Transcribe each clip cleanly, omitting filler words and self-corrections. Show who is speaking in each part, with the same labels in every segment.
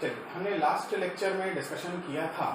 Speaker 1: चलिए, हमने last lecture में डिस्कशन किया था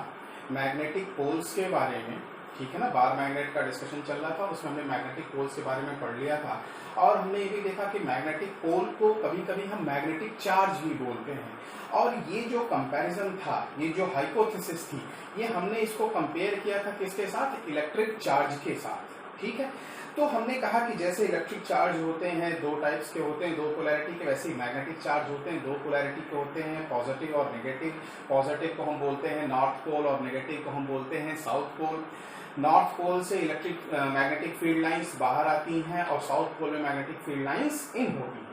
Speaker 1: मैग्नेटिक पोल्स के बारे में, ठीक है ना। बार मैग्नेट का डिस्कशन चल रहा था, उसमें हमने मैग्नेटिक पोल्स के बारे में पढ़ लिया था और हमने ये भी देखा कि मैग्नेटिक पोल को कभी कभी हम मैग्नेटिक चार्ज भी बोलते हैं। और ये जो कंपैरिजन था, ये जो हाइपोथेसिस थी, ये हमने इसको कंपेयर किया था किसके साथ? इलेक्ट्रिक चार्ज के साथ, ठीक है। तो हमने कहा कि जैसे इलेक्ट्रिक चार्ज होते हैं दो टाइप्स के होते हैं, दो पोलैरिटी के, वैसे ही मैग्नेटिक चार्ज होते हैं दो पोलैरिटी के होते हैं, पॉजिटिव और नेगेटिव। पॉजिटिव को हम बोलते हैं नॉर्थ पोल और नेगेटिव को हम बोलते हैं साउथ पोल। नॉर्थ पोल से इलेक्ट्रिक मैग्नेटिक फील्ड लाइंस बाहर आती हैं और साउथ पोल में मैग्नेटिक फील्ड लाइंस इन होती हैं।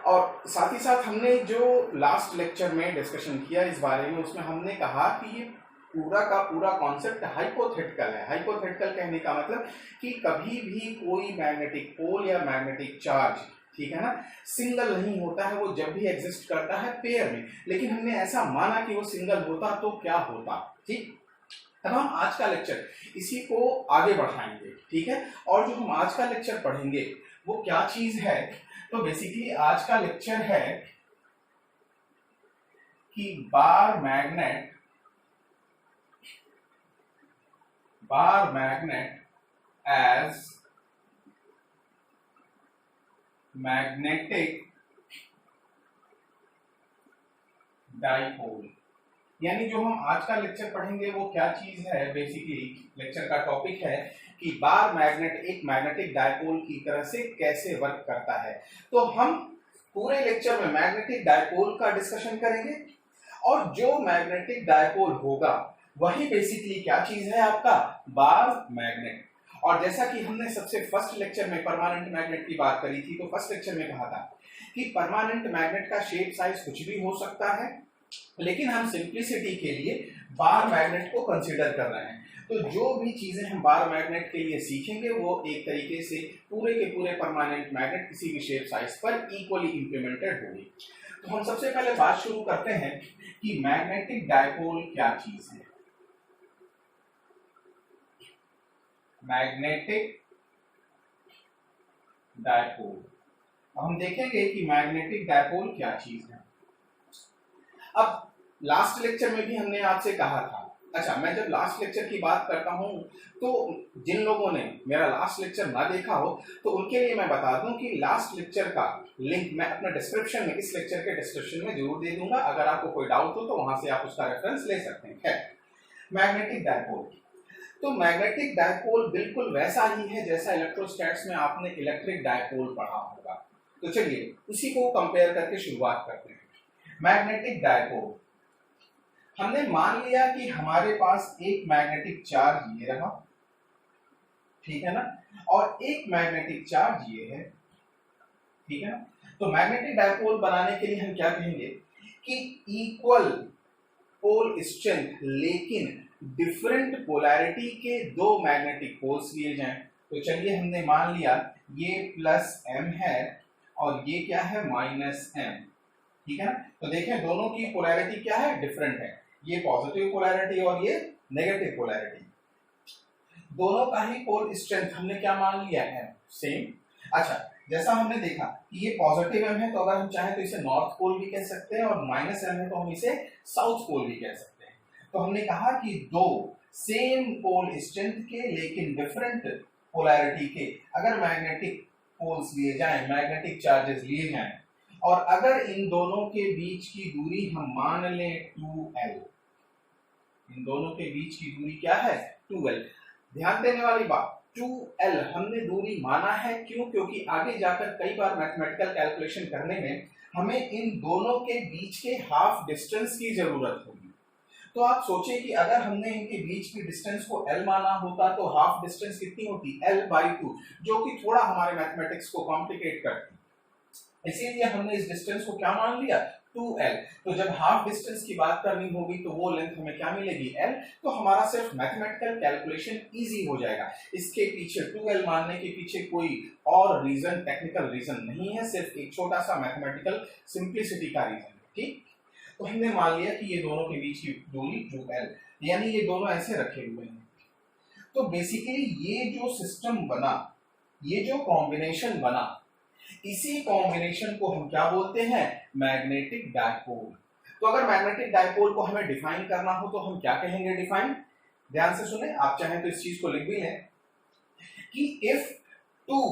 Speaker 1: और साथ ही साथ हमने जो लास्ट लेक्चर में डिस्कशन किया इस बारे में, उसमें हमने कहा कि ये पूरा का पूरा कॉन्सेप्ट हाइपोथेटिकल है। हाइपोथेटिकल कहने का मतलब कि कभी भी कोई मैग्नेटिक पोल या मैग्नेटिक चार्ज, ठीक है ना, सिंगल नहीं होता है। वो जब भी एग्जिस्ट करता है पेयर में, लेकिन हमने ऐसा माना कि वो सिंगल होता तो क्या होता, ठीक। तब हम आज का लेक्चर इसी को आगे बढ़ाएंगे, ठीक है। और जो हम आज का लेक्चर पढ़ेंगे वो क्या चीज है? तो बेसिकली आज का लेक्चर है कि bar magnet as magnetic dipole. यानी जो हम आज का लेक्चर पढ़ेंगे वो क्या चीज है? बेसिकली लेक्चर का टॉपिक है कि बार मैग्नेट एक मैग्नेटिक डाइपोल की तरह से कैसे वर्क करता है। तो हम पूरे लेक्चर में मैग्नेटिक डाइपोल का डिस्कशन करेंगे और जो मैग्नेटिक डाइपोल होगा वही बेसिकली क्या चीज है? आपका बार मैग्नेट। और जैसा कि हमने सबसे फर्स्ट लेक्चर में परमानेंट मैग्नेट की बात करी थी, तो फर्स्ट लेक्चर में कहा था कि परमानेंट मैग्नेट का शेप साइज कुछ भी हो सकता है, लेकिन हम सिंप्लिसिटी के लिए बार मैग्नेट को कंसीडर कर रहे हैं। तो जो भी चीजें हम बार मैग्नेट के लिए सीखेंगे वो एक तरीके से पूरे के पूरे परमानेंट मैग्नेट किसी भी शेप साइज पर इक्वली इंप्लीमेंटेड होगी। तो हम सबसे पहले बात शुरू करते हैं कि मैग्नेटिक डाइपोल क्या चीज है। मैग्नेटिक डाइपोल, हम देखेंगे कि मैग्नेटिक डाइपोल क्या चीज है। अब लास्ट लेक्चर में भी हमने आपसे कहा था, अच्छा मैं जब लास्ट लेक्चर की बात करता हूं तो जिन लोगों ने मेरा लास्ट लेक्चर ना देखा हो तो उनके लिए मैं बता दूं कि लास्ट लेक्चर का लिंक मैं अपने डिस्क्रिप्शन में, इस लेक्चर के डिस्क्रिप्शन में जरूर दे दूंगा। अगर आपको कोई डाउट हो तो वहां से आप उसका रेफरेंस ले सकते हैं। मैग्नेटिक डाइपोल, तो मैग्नेटिक डाइपोल बिल्कुल वैसा ही है जैसा इलेक्ट्रोस्टैट्स में आपने इलेक्ट्रिक डाइपोल पढ़ा होगा। तो चलिए उसी को कंपेयर करके शुरुआत करते हैं। मैग्नेटिक डाइपोल, हमने मान लिया कि हमारे पास एक मैग्नेटिक चार्ज ये रहा, ठीक है ना, और एक मैग्नेटिक चार्ज ये है, ठीक है ना। तो मैग्नेटिक डाइपोल बनाने के लिए हम क्या कहेंगे कि इक्वल पोल स्ट्रेंथ लेकिन डिफरेंट पोलैरिटी के दो मैग्नेटिक पोल्स लिए जाएं। तो चलिए हमने मान लिया ये प्लस m है और ये क्या है? माइनस m, ठीक है ना। तो देखें दोनों की पोलैरिटी क्या है? डिफरेंट है। ये पॉजिटिव पोलैरिटी और ये नेगेटिव पोलैरिटी। दोनों का ही पोल स्ट्रेंथ हमने क्या मान लिया है? सेम। अच्छा, जैसा हमने देखा कि ये पॉजिटिव m है तो अगर हम चाहें तो इसे नॉर्थ पोल भी कह सकते हैं और माइनस m है तो हम इसे साउथ पोल भी कह सकते हैं। तो हमने कहा कि दो सेम पोल स्ट्रेंथ के लेकिन डिफरेंट पोलैरिटी के अगर मैग्नेटिक पोल्स लिए जाएं, मैग्नेटिक चार्जेस लिए जाएं, और अगर इन दोनों के बीच की दूरी हम मान लें 2l, इन दोनों के बीच की दूरी क्या है? 2l। ध्यान देने वाली बात, 2l हमने दूरी माना है, क्यों? क्योंकि आगे जाकर कई बार मैथमेटिकल कैलकुलेशन करने में हमें इन दोनों के बीच के हाफ डिस्टेंस की जरूरत होगी। तो आप सोचिए कि अगर हमने इनके बीच की डिस्टेंस को l माना होता तो हाफ डिस्टेंस कितनी होती? l/2, जो कि थोड़ा हमारे मैथमेटिक्स को कॉम्प्लिकेट करती। इसीलिए हमने इस डिस्टेंस को क्या मान लिया? 2l। तो जब हाफ डिस्टेंस की बात करनी होगी तो वो लेंथ हमें क्या मिलेगी? l। तो हमारा सिर्फ मैथमेटिकल कैलकुलेशन इजी हो जाएगा। इसके पीछे 2l मानने के पीछे कोई और रीजन, टेक्निकल रीजन नहीं है, सिर्फ एक छोटा सा मैथमेटिकल सिंप्लिसिटी का रीजन है, ठीक। तो हमने मान लिया कि ये दोनों के बीच की दूरी 2l, यानी ये दोनों ऐसे रखे हुए हैं। तो बेसिकली ये जो सिस्टम बना, ये जो कॉम्बिनेशन बना, इसी कॉम्बिनेशन को हम क्या बोलते हैं? Magnetic dipole. तो अगर मैग्नेटिक डायपोल को हमें डिफाइन करना हो तो हम क्या कहेंगे डिफाइन? ध्यान से सुने, आप चाहें तो इस चीज को लिख भी लें कि if two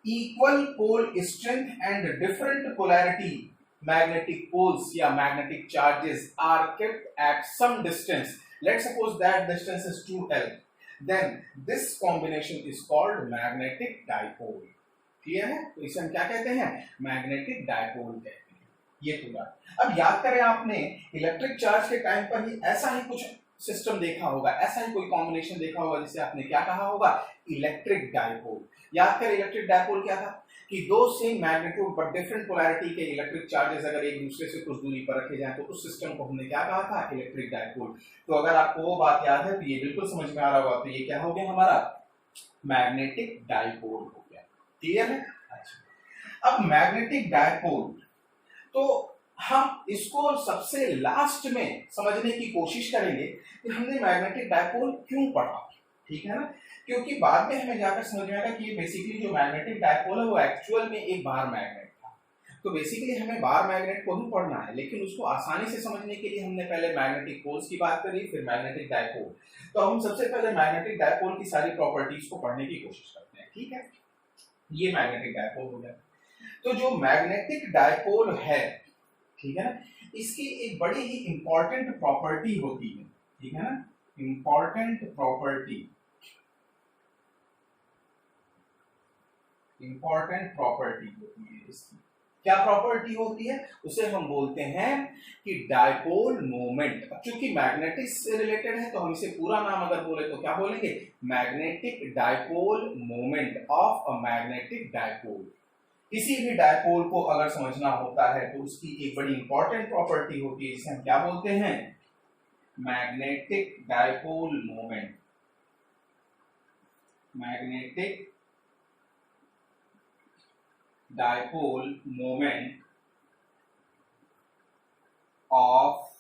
Speaker 1: equal pole strength and different polarity magnetic poles या magnetic charges are kept at some distance, let's suppose that distance is 2L, then this combination is called magnetic dipole. Clear है? तो इसे हम क्या कहते हैं? Magnetic dipole कहते हैं। ये पूरा। अब याद करें, आपने इलेक्ट्रिक चार्ज के टाइम पर ही ऐसा ही कुछ सिस्टम देखा होगा, ऐसा ही कोई कॉम्बिनेशन देखा होगा जिसे आपने क्या कहा होगा? Electric dipole. याद करें इलेक्ट्रिक डायपोल क्या था कि दो same magnitude but different polarity के इलेक्ट्रिक चार्जेस अगर एक दूसरे से कुछ दूरी पर रखे जाएं तो उस सिस्टम को हमने क्या कहा था? Electric dipole. तो अगर आपको वो बात याद है तो ये बिल्कुल समझ में आ रहा होगा, तो ये क्या हो गया हमारा? मैग्नेटिक डायपोल हो गया। क्लियर है? अच्छा, अब मैग्नेटिक डायपोल, तो हम इसको सबसे लास्ट में समझने की कोशिश करेंगे कि हमने मैग्नेटिक डायपोल क्यों पढ़ा। ठीक है ना? क्योंकि बाद में हमें जाकर समझ में आएगा कि ये बेसिकली जो मैग्नेटिक डायपोल है वो एक्चुअल में एक बार मैग्नेट था। तो बेसिकली हमें बार मैग्नेट को ही पढ़ना है, लेकिन उसको आसानी से समझने के लिए हमने पहले मैग्नेटिक पोल्स की बात करी, फिर मैग्नेटिक डायपोल। तो हम सबसे पहले मैग्नेटिक डायपोल की सारी प्रॉपर्टीज को पढ़ने की कोशिश करते हैं। ठीक है, ये मैग्नेटिक डायपोल हो गया। तो जो मैग्नेटिक डायपोल है, ठीक है ना, इसकी एक बड़ी ही इंपॉर्टेंट प्रॉपर्टी होती है। ठीक है ना, इंपॉर्टेंट प्रॉपर्टी होती है इसकी। क्या प्रॉपर्टी होती है? उसे हम बोलते हैं कि डायपोल मोमेंट। अब चूंकि मैग्नेटिक से रिलेटेड है तो हम इसे पूरा नाम अगर बोले तो क्या बोलेंगे? Magnetic dipole moment of a magnetic dipole. किसी भी डायपोल को अगर समझना होता है तो उसकी एक बड़ी इंपॉर्टेंट प्रॉपर्टी होती है जिसे हम क्या बोलते हैं? Magnetic dipole moment. Magnetic dipole moment of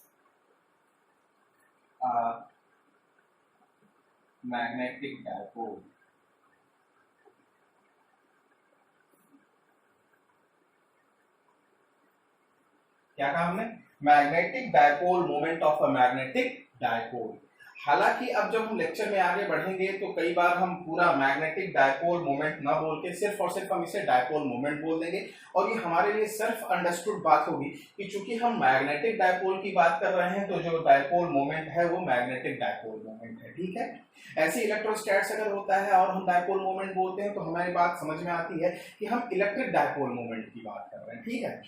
Speaker 1: magnetic dipole. क्या कहा हमने? Magnetic dipole moment of a magnetic dipole. हालांकि अब जब हम लेक्चर में आगे बढ़ेंगे तो कई बार हम पूरा मैग्नेटिक डायपोल मोमेंट ना बोल के सिर्फ और सिर्फ हम इसे डायपोल मोमेंट बोल देंगे, और ये हमारे लिए सेल्फ अंडरस्टूड बात होगी कि चूंकि हम मैग्नेटिक डायपोल की बात कर रहे हैं तो जो डायपोल मोमेंट है वो मैग्नेटिक डायपोल मोमेंट है। ठीक है, ऐसे इलेक्ट्रोस्टैट्स अगर होता है और हम डायपोल मोमेंट बोलते हैं तो हमारी बात समझ में आती है कि हम इलेक्ट्रिक डायपोल मोमेंट की बात कर रहे हैं। ठीक है,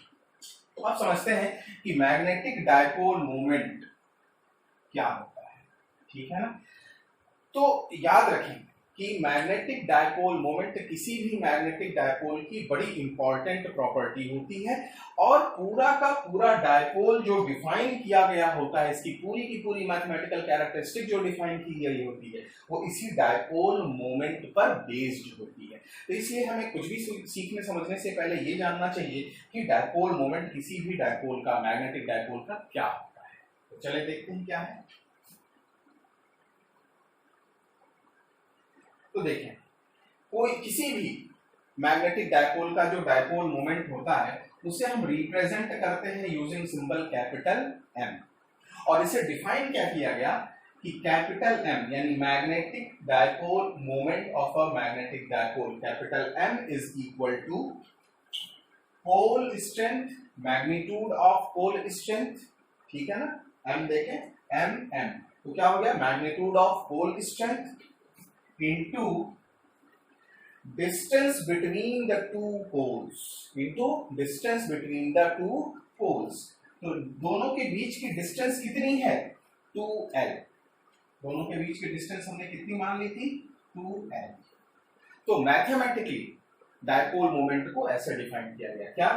Speaker 1: तो आप समझते हैं कि मैग्नेटिक डायपोल मोमेंट क्या होता है। ठीक है ना? तो याद रखें कि मैग्नेटिक डायपोल मोमेंट किसी भी मैग्नेटिक डायपोल की बड़ी इंपॉर्टेंट प्रॉपर्टी होती है, और पूरा का पूरा डायपोल जो डिफाइन किया गया होता है, इसकी पूरी की पूरी मैथमेटिकल कैरेक्टरिस्टिक जो डिफाइन की गई होती है वो इसी डायपोल मोमेंट पर बेस्ड होती है। तो इसलिए हमें कुछ भी सीखने समझने से पहले ये जानना चाहिए कि डायपोल मोमेंट किसी भी डायपोल का, मैग्नेटिक डायपोल का क्या होता है। तो चले देखते हैं क्या है। तो देखें, कोई किसी भी मैग्नेटिक डायपोल का जो डायपोल मोमेंट होता है उसे हम रिप्रेजेंट करते हैं यूजिंग सिंबल कैपिटल M, और इसे डिफाइन क्या किया गया कि कैपिटल M यानी magnetic dipole moment of a magnetic dipole, capital M is equal to pole strength, magnitude of pole strength. ठीक है ना? M देखें, M तो क्या हो गया? Magnitude of pole strength into distance between the two poles, into distance between the two poles। तो दोनों के बीच की डिस्टेंस कितनी है? 2L। दोनों के बीच की डिस्टेंस हमने कितनी मान ली थी? 2L। तो मैथमेटिकली डायपोल मोमेंट को ऐसे डिफाइन किया गया, क्या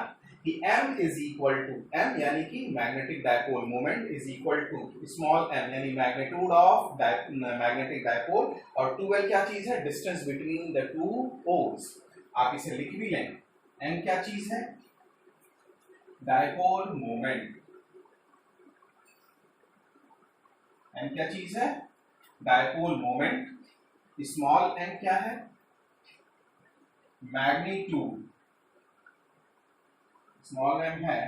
Speaker 1: कि M is equal to, M यानी कि magnetic dipole moment is equal to small m यानी मैग्नीट्यूड ऑफ मैग्नेटिक डायपोल, और 2L क्या चीज है? Distance between the two poles. आप इसे लिख भी लें, M क्या चीज है? Dipole moment. M क्या चीज है? Dipole moment. स्मॉल m क्या है? मैग्नीट्यूड। स्मॉल m है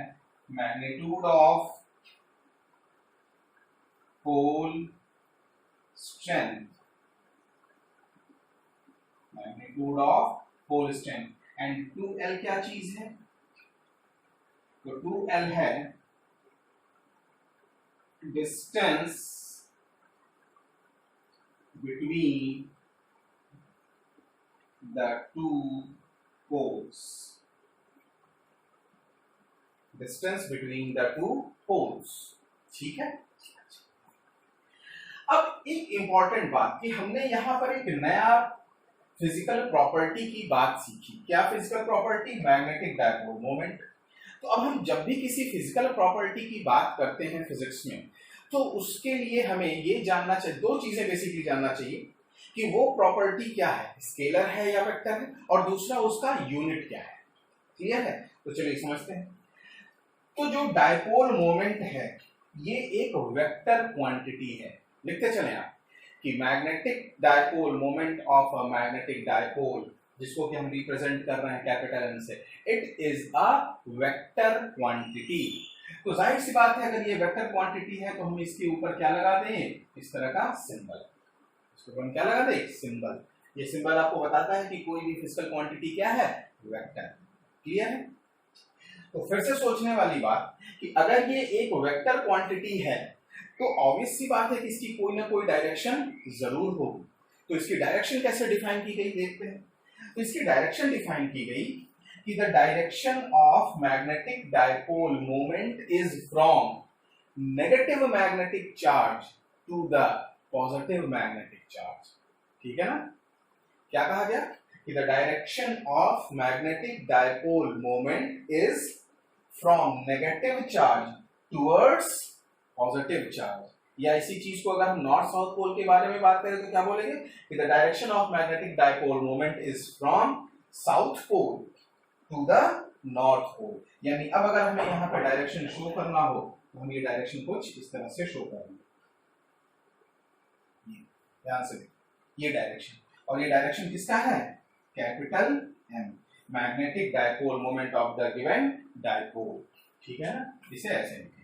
Speaker 1: magnitude of pole strength, magnitude of pole strength. And 2L क्या चीज है? तो 2L है distance between the two poles, distance between the two poles. ठीक है। अब एक इंपॉर्टेंट बात कि हमने यहां पर एक नया फिजिकल प्रॉपर्टी की बात सीखी। क्या physical property? Magnetic dipole moment. तो अब हम जब भी किसी फिजिकल प्रॉपर्टी की बात करते हैं फिजिक्स में, तो उसके लिए हमें ये जानना चाहिए, दो चीजें बेसिकली जानना चाहिए कि वो प्रॉपर्टी क्या है, स्केलर है या वेक्टर है, और दूसरा उसका यूनिट क्या है। क्लियर है? तो चलिए समझते हैं। तो जो डायपोल मोमेंट है ये एक वेक्टर क्वांटिटी है। लिखते चले आप कि magnetic dipole moment of a magnetic dipole, जिसको कि हम रिप्रेजेंट कर रहे हैं कैपिटल एन से, it is a vector quantity. तो जाहिर सी बात है अगर ये वेक्टर क्वांटिटी है तो हम इसके ऊपर क्या लगा दें? इस तरह का सिंबल। इसके ऊपर हम क्या लगा दें? सिंबल। ये सिंबल आपको बताता है कि कोई भी फिजिकल क्वांटिटी क्या है? वेक्टर। क्लियर है? तो फिर से सोचने वाली बात कि अगर ये एक वेक्टर क्वांटिटी है तो ऑब्वियस सी बात है कि इसकी कोई ना कोई डायरेक्शन जरूर होगी। तो इसकी डायरेक्शन कैसे डिफाइन की गई देखते हैं। तो इसकी डायरेक्शन डिफाइन की गई कि the direction of magnetic dipole moment is from negative magnetic charge to the positive magnetic charge. ठीक है ना? क्या कहा गया कि the direction of magnetic dipole moment is from negative charge towards positive charge. या इसी चीज को अगर हम नॉर्थ साउथ पोल के बारे में बात करें तो क्या बोलेंगे कि the direction of magnetic dipole moment is from south pole to the north pole. यानी अब अगर हमें यहाँ पे डायरेक्शन शो करना हो तो हम ये डायरेक्शन कुछ इस तरह से शो करेंगे। ध्यान से ये डायरेक्शन, और ये डायरेक्शन किसका है? Capital M, magnetic dipole moment of the given dipole. ठीक है ना? इसे ऐसे लिखें।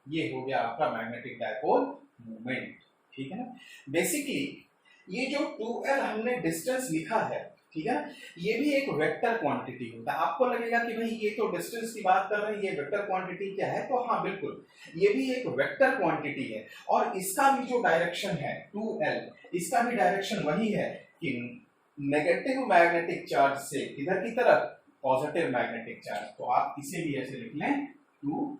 Speaker 1: ये हो गया आपका मैग्नेटिक डायपोल मोमेंट। ठीक है ना? बेसिकली ये जो 2L हमने डिस्टेंस लिखा है, ठीक है, ये भी एक वेक्टर क्वांटिटी होता है। आपको लगेगा कि भाई ये तो डिस्टेंस की बात कर रहे हैं, ये वेक्टर क्वांटिटी क्या है? तो हाँ बिल्कुल, ये भी एक वेक्टर क्वांटिटी है। और इसका भी जो डायरेक्शन है 2L, इसका भी डायरेक्शन वही है कि नेगेटिव मैग्नेटिक चार्ज से किधर की तरफ? Positive magnetic charge. तो आप इसे भी ऐसे लिख लें 2L।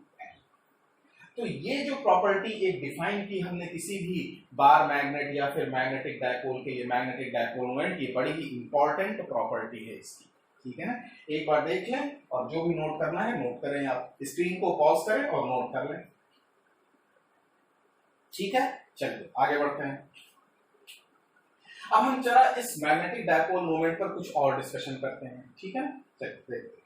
Speaker 1: तो ये जो प्रॉपर्टी एक डिफाइन की हमने किसी भी बार मैग्नेट या फिर मैग्नेटिक डायपोल के लिए, मैग्नेटिक डायपोल मोमेंट, ये बड़ी ही इंपॉर्टेंट प्रॉपर्टी है इसकी। ठीक है ना? एक बार देख लें और जो भी नोट करना है नोट करें। आप स्क्रीन को पॉज करें और नोट कर लें। ठीक है, चलिए आगे बढ़ते हैं। अब हम जरा इस मैग्नेटिक डायपोल मोमेंट पर कुछ और डिस्कशन करते हैं। ठीक है, चलिए देखते हैं।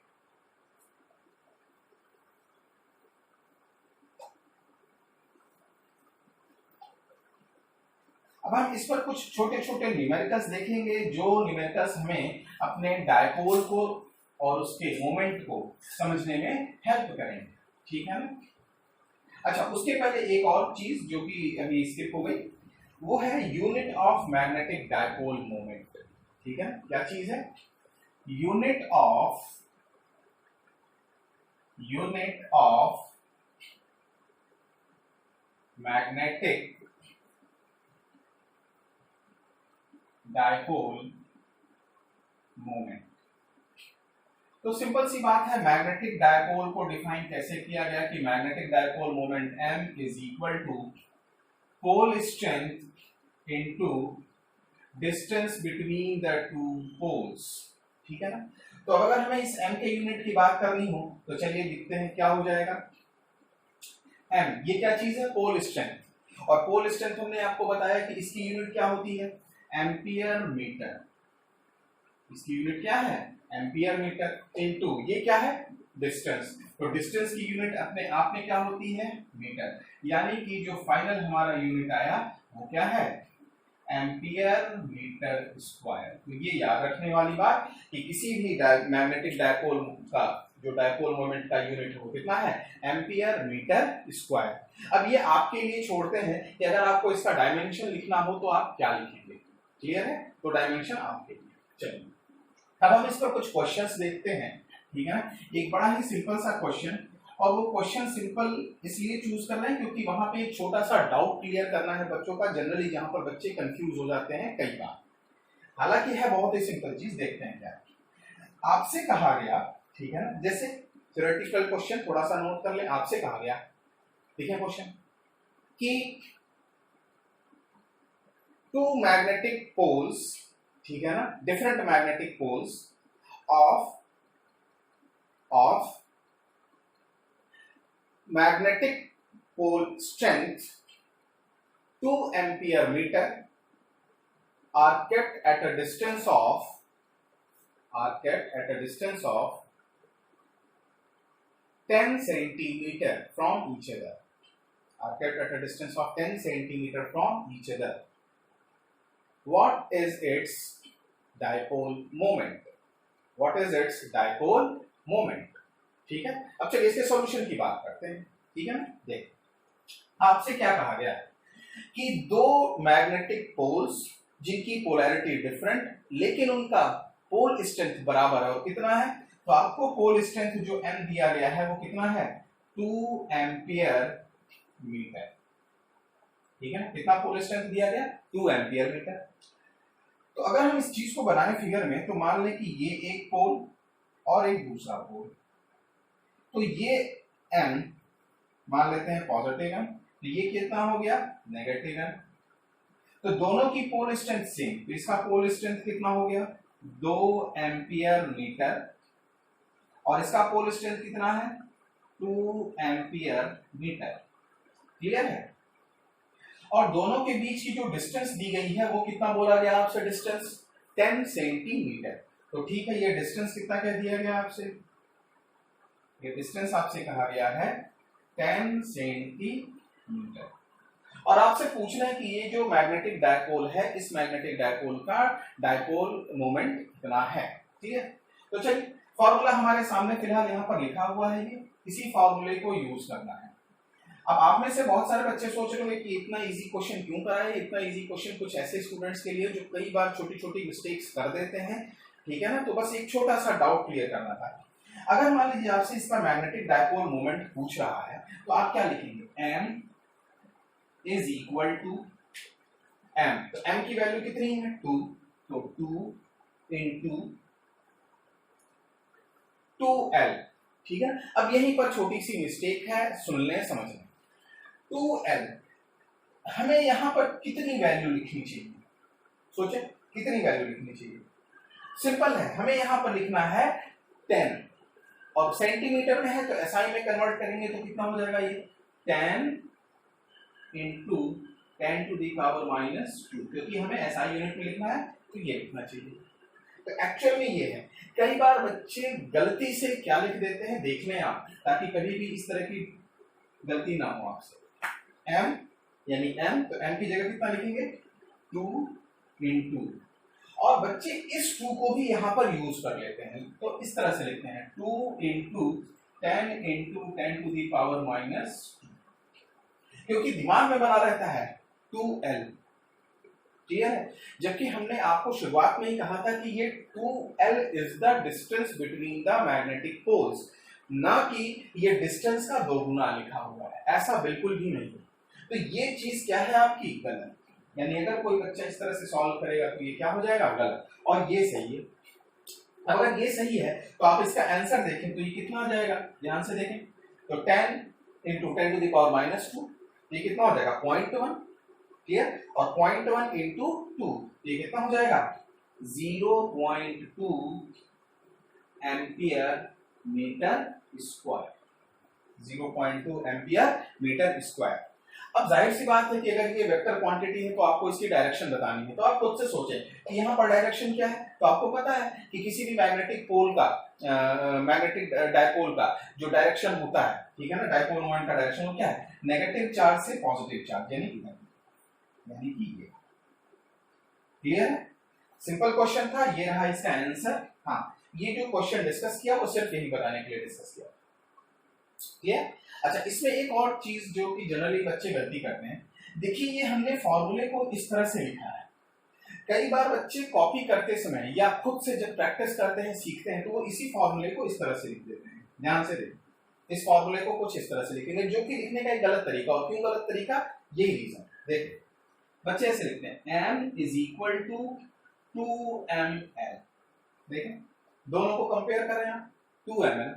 Speaker 1: अब हम इस पर कुछ छोटे छोटे न्यूमेरिकल्स देखेंगे, जो न्यूमेरिकल्स हमें अपने डायपोल को और उसके मोमेंट को समझने में हेल्प करेंगे। ठीक है ना? अच्छा, उसके पहले एक और चीज जो कि अभी स्किप हो गई, वो है unit of magnetic dipole moment. ठीक है, क्या चीज है? Unit of magnetic dipole moment. तो सिंपल सी बात है, मैग्नेटिक डायपोल को डिफाइन कैसे किया गया कि magnetic dipole moment m is equal to pole strength into distance between the two poles. ठीक है ना? तो अगर हमें इस m के यूनिट की बात करनी हो तो चलिए लिखते हैं, क्या हो जाएगा? m, ये क्या चीज है? Pole strength. और पोल स्ट्रेंथ हमने आपको बताया कि इसकी यूनिट क्या होती है? Ampere metre. इसकी यूनिट क्या है? एम्पियर मीटर इनटू ये क्या है? डिस्टेंस। तो डिस्टेंस की यूनिट अपने आप में क्या होती है? मीटर। यानी कि जो फाइनल हमारा यूनिट आया वो क्या है? Ampere metre square. तो ये याद रखने वाली बात कि किसी भी मैग्नेटिक डायपोल का जो डायपोल मोमेंट का यूनिट है वो कितना है, एम्पियर मीटर स्क्वायर। अब ये आपके लिए छोड़ते हैं कि अगर आपको इसका डायमेंशन लिखना हो तो आप क्या लिखेंगे, क्लियर है, तो डायमेंशन आपके लिए। चलिए अब हम इस पर कुछ क्वेश्चंस देखते हैं, ठीक है ना। एक बड़ा ही सिंपल सा क्वेश्चन, और वो क्वेश्चन सिंपल इसलिए चूज कर रहे हैं क्योंकि वहां पे एक छोटा सा डाउट क्लियर करना है बच्चों का, जनरली जहां पर बच्चे कंफ्यूज हो जाते हैं कई बार। हालांकि है बहुत ही सिंपल चीज, देखते हैं क्या आपसे कहा गया, ठीक है ना। जैसे थ्योरेटिकल क्वेश्चन थोड़ा सा नोट कर ले, आपसे कहा गया, देखिए क्वेश्चन कि टू मैग्नेटिक पोल्स, ठीक है ना, different magnetic poles of magnetic pole strength 2 ampere meter are kept at a distance of 10 centimeter from each other, are kept at a distance of 10 centimeter from each other. What is its dipole moment? What is its dipole moment? ठीक है, अब चलिए इसके solution की बात करते हैं, ठीक है ना। देख आपसे क्या कहा गया कि दो मैग्नेटिक पोल्स जिनकी पोलैरिटी डिफरेंट लेकिन उनका पोल स्ट्रेंथ बराबर है, और कितना है, तो आपको पोल स्ट्रेंथ जो m दिया गया है वो कितना है, 2 एम्पियर मीटर, ठीक है, कितना पोल स्ट्रेंथ दिया गया, 2 एम्पियर मीटर। तो अगर हम इस चीज को बनाए फिगर में, तो मान लें कि ये एक पोल और एक दूसरा पोल, तो ये m मान लेते हैं पॉजिटिव m, तो ये कितना हो गया, नेगेटिव m। तो दोनों की पोल स्ट्रेंथ सेम, तो इसका पोल स्ट्रेंथ कितना हो गया, 2 एम्पियर मीटर, और इसका पोल स्ट्रेंथ कितना है, 2 एम्पियर मीटर, क्लियर है। और दोनों के बीच की जो डिस्टेंस दी गई है वो कितना बोला गया आपसे, डिस्टेंस 10 सेंटीमीटर। तो ठीक है, ये डिस्टेंस कितना कह दिया गया आपसे, ये डिस्टेंस आपसे कहा गया है 10 सेंटीमीटर। और आपसे पूछना है कि ये जो मैग्नेटिक डायपोल है, इस मैग्नेटिक डायपोल का डायपोल मोमेंट कितना है, ठीक है। तो चलिए फॉर्मूला हमारे सामने फिलहाल यहाँ पर लिखा हुआ है, ये इसी फॉर्मूले को यूज करना है। अब आप में से बहुत सारे बच्चे सोच रहे होंगे कि इतना इजी क्वेश्चन क्यों कराए। इतना इजी क्वेश्चन कुछ ऐसे स्टूडेंट्स के लिए जो कई बार छोटी छोटी मिस्टेक्स कर देते हैं, ठीक है ना। तो बस एक छोटा सा डाउट क्लियर करना था। अगर मान लीजिए आपसे इसका मैग्नेटिक डायपोल मोमेंट पूछ रहा है, तो आप क्या लिखेंगे, m is equal to m, तो m की वैल्यू कितनी है, 2, तो 2 इंटू 2l, ठीक है। अब यहीं पर छोटी सी मिस्टेक है, सुन लें समझ लें। 2l हमें यहां पर कितनी वैल्यू लिखनी चाहिए, सोचे कितनी वैल्यू लिखनी चाहिए। सिंपल है, हमें यहां पर लिखना है 10, और सेंटीमीटर में है तो एसआई में कन्वर्ट करेंगे तो कितना हो जाएगा, ये 10 इंटू 10 टू दी पावर -2, क्योंकि हमें एसआई यूनिट में लिखना है तो ये लिखना चाहिए। तो एक्चुअल में ये है, कई बार बच्चे गलती से क्या लिख देते हैं, देख लें आप, ताकि कभी भी इस तरह की गलती ना हो आपसे। m यानी m, तो m की जगह कितना लिखेंगे, 2 इंटू, और बच्चे इस 2 को भी यहाँ पर यूज कर लेते हैं, तो इस तरह से लिखते हैं 2 इंटू 10 टू दी पावर -2, क्योंकि दिमाग में बना रहता है 2l, क्लियर है। जबकि हमने आपको शुरुआत में ही कहा था कि ये 2l is the distance between the magnetic poles, ना कि ये डिस्टेंस का 2 गुना लिखा हुआ है, ऐसा बिल्कुल भी नहीं। तो ये चीज क्या है आपकी, गलत। यानी अगर कोई बच्चा इस तरह से सॉल्व करेगा तो ये क्या हो जाएगा, गलत, और ये सही है। अगर ये सही है तो आप इसका आंसर देखें तो ये कितना आ जाएगा, ध्यान से देखें, तो 10 इंटू 10 टू द पावर -2, ये कितना हो जाएगा, 0.1, क्लियर, और 0.1 इंटू 2, ये कितना हो जाएगा, 0.2 ampere metre square, 0.2 ampere metre square. अब जाहिर सी बात है कि अगर ये वेक्टर क्वांटिटी है तो आपको इसकी डायरेक्शन बतानी है, तो आप खुद से सोचें कि यहाँ पर डायरेक्शन क्या है। तो आपको पता है कि किसी भी मैग्नेटिक पोल का, मैग्नेटिक डायपोल का जो डायरेक्शन होता है, ठीक है ना, डायपोल मोमेंट का डायरेक्शन क्या है, नेगेटिव चार्ज से पॉजिटिव चार्ज, यानी कि ये, क्लियर है। सिंपल क्वेश्चन था, ये रहा इसका आंसर। हाँ, ये जो क्वेश्चन डिस्कस किया वो सिर्फ यही बताने के लिए डिस्कस किया। क्लियर? अच्छा, इसमें एक और चीज जो कि जनरली बच्चे गलती करते हैं, देखिए ये हमने फॉर्मूले को इस तरह से लिखा है। कई बार बच्चे कॉपी करते समय या खुद से जब प्रैक्टिस करते हैं, सीखते हैं, तो वो इसी फॉर्मूले को इस तरह से लिख देते हैं। ध्यान से देखिए, इस फॉर्मूले को कुछ इस तरह से लिखेंगे, जो कि लिखने का एक गलत तरीका। और क्यों गलत तरीका, यही रीजन। देखिए बच्चे ऐसे लिखते हैं, m is equal to 2ml। देखें, दोनों को कंपेयर करें आप, 2ml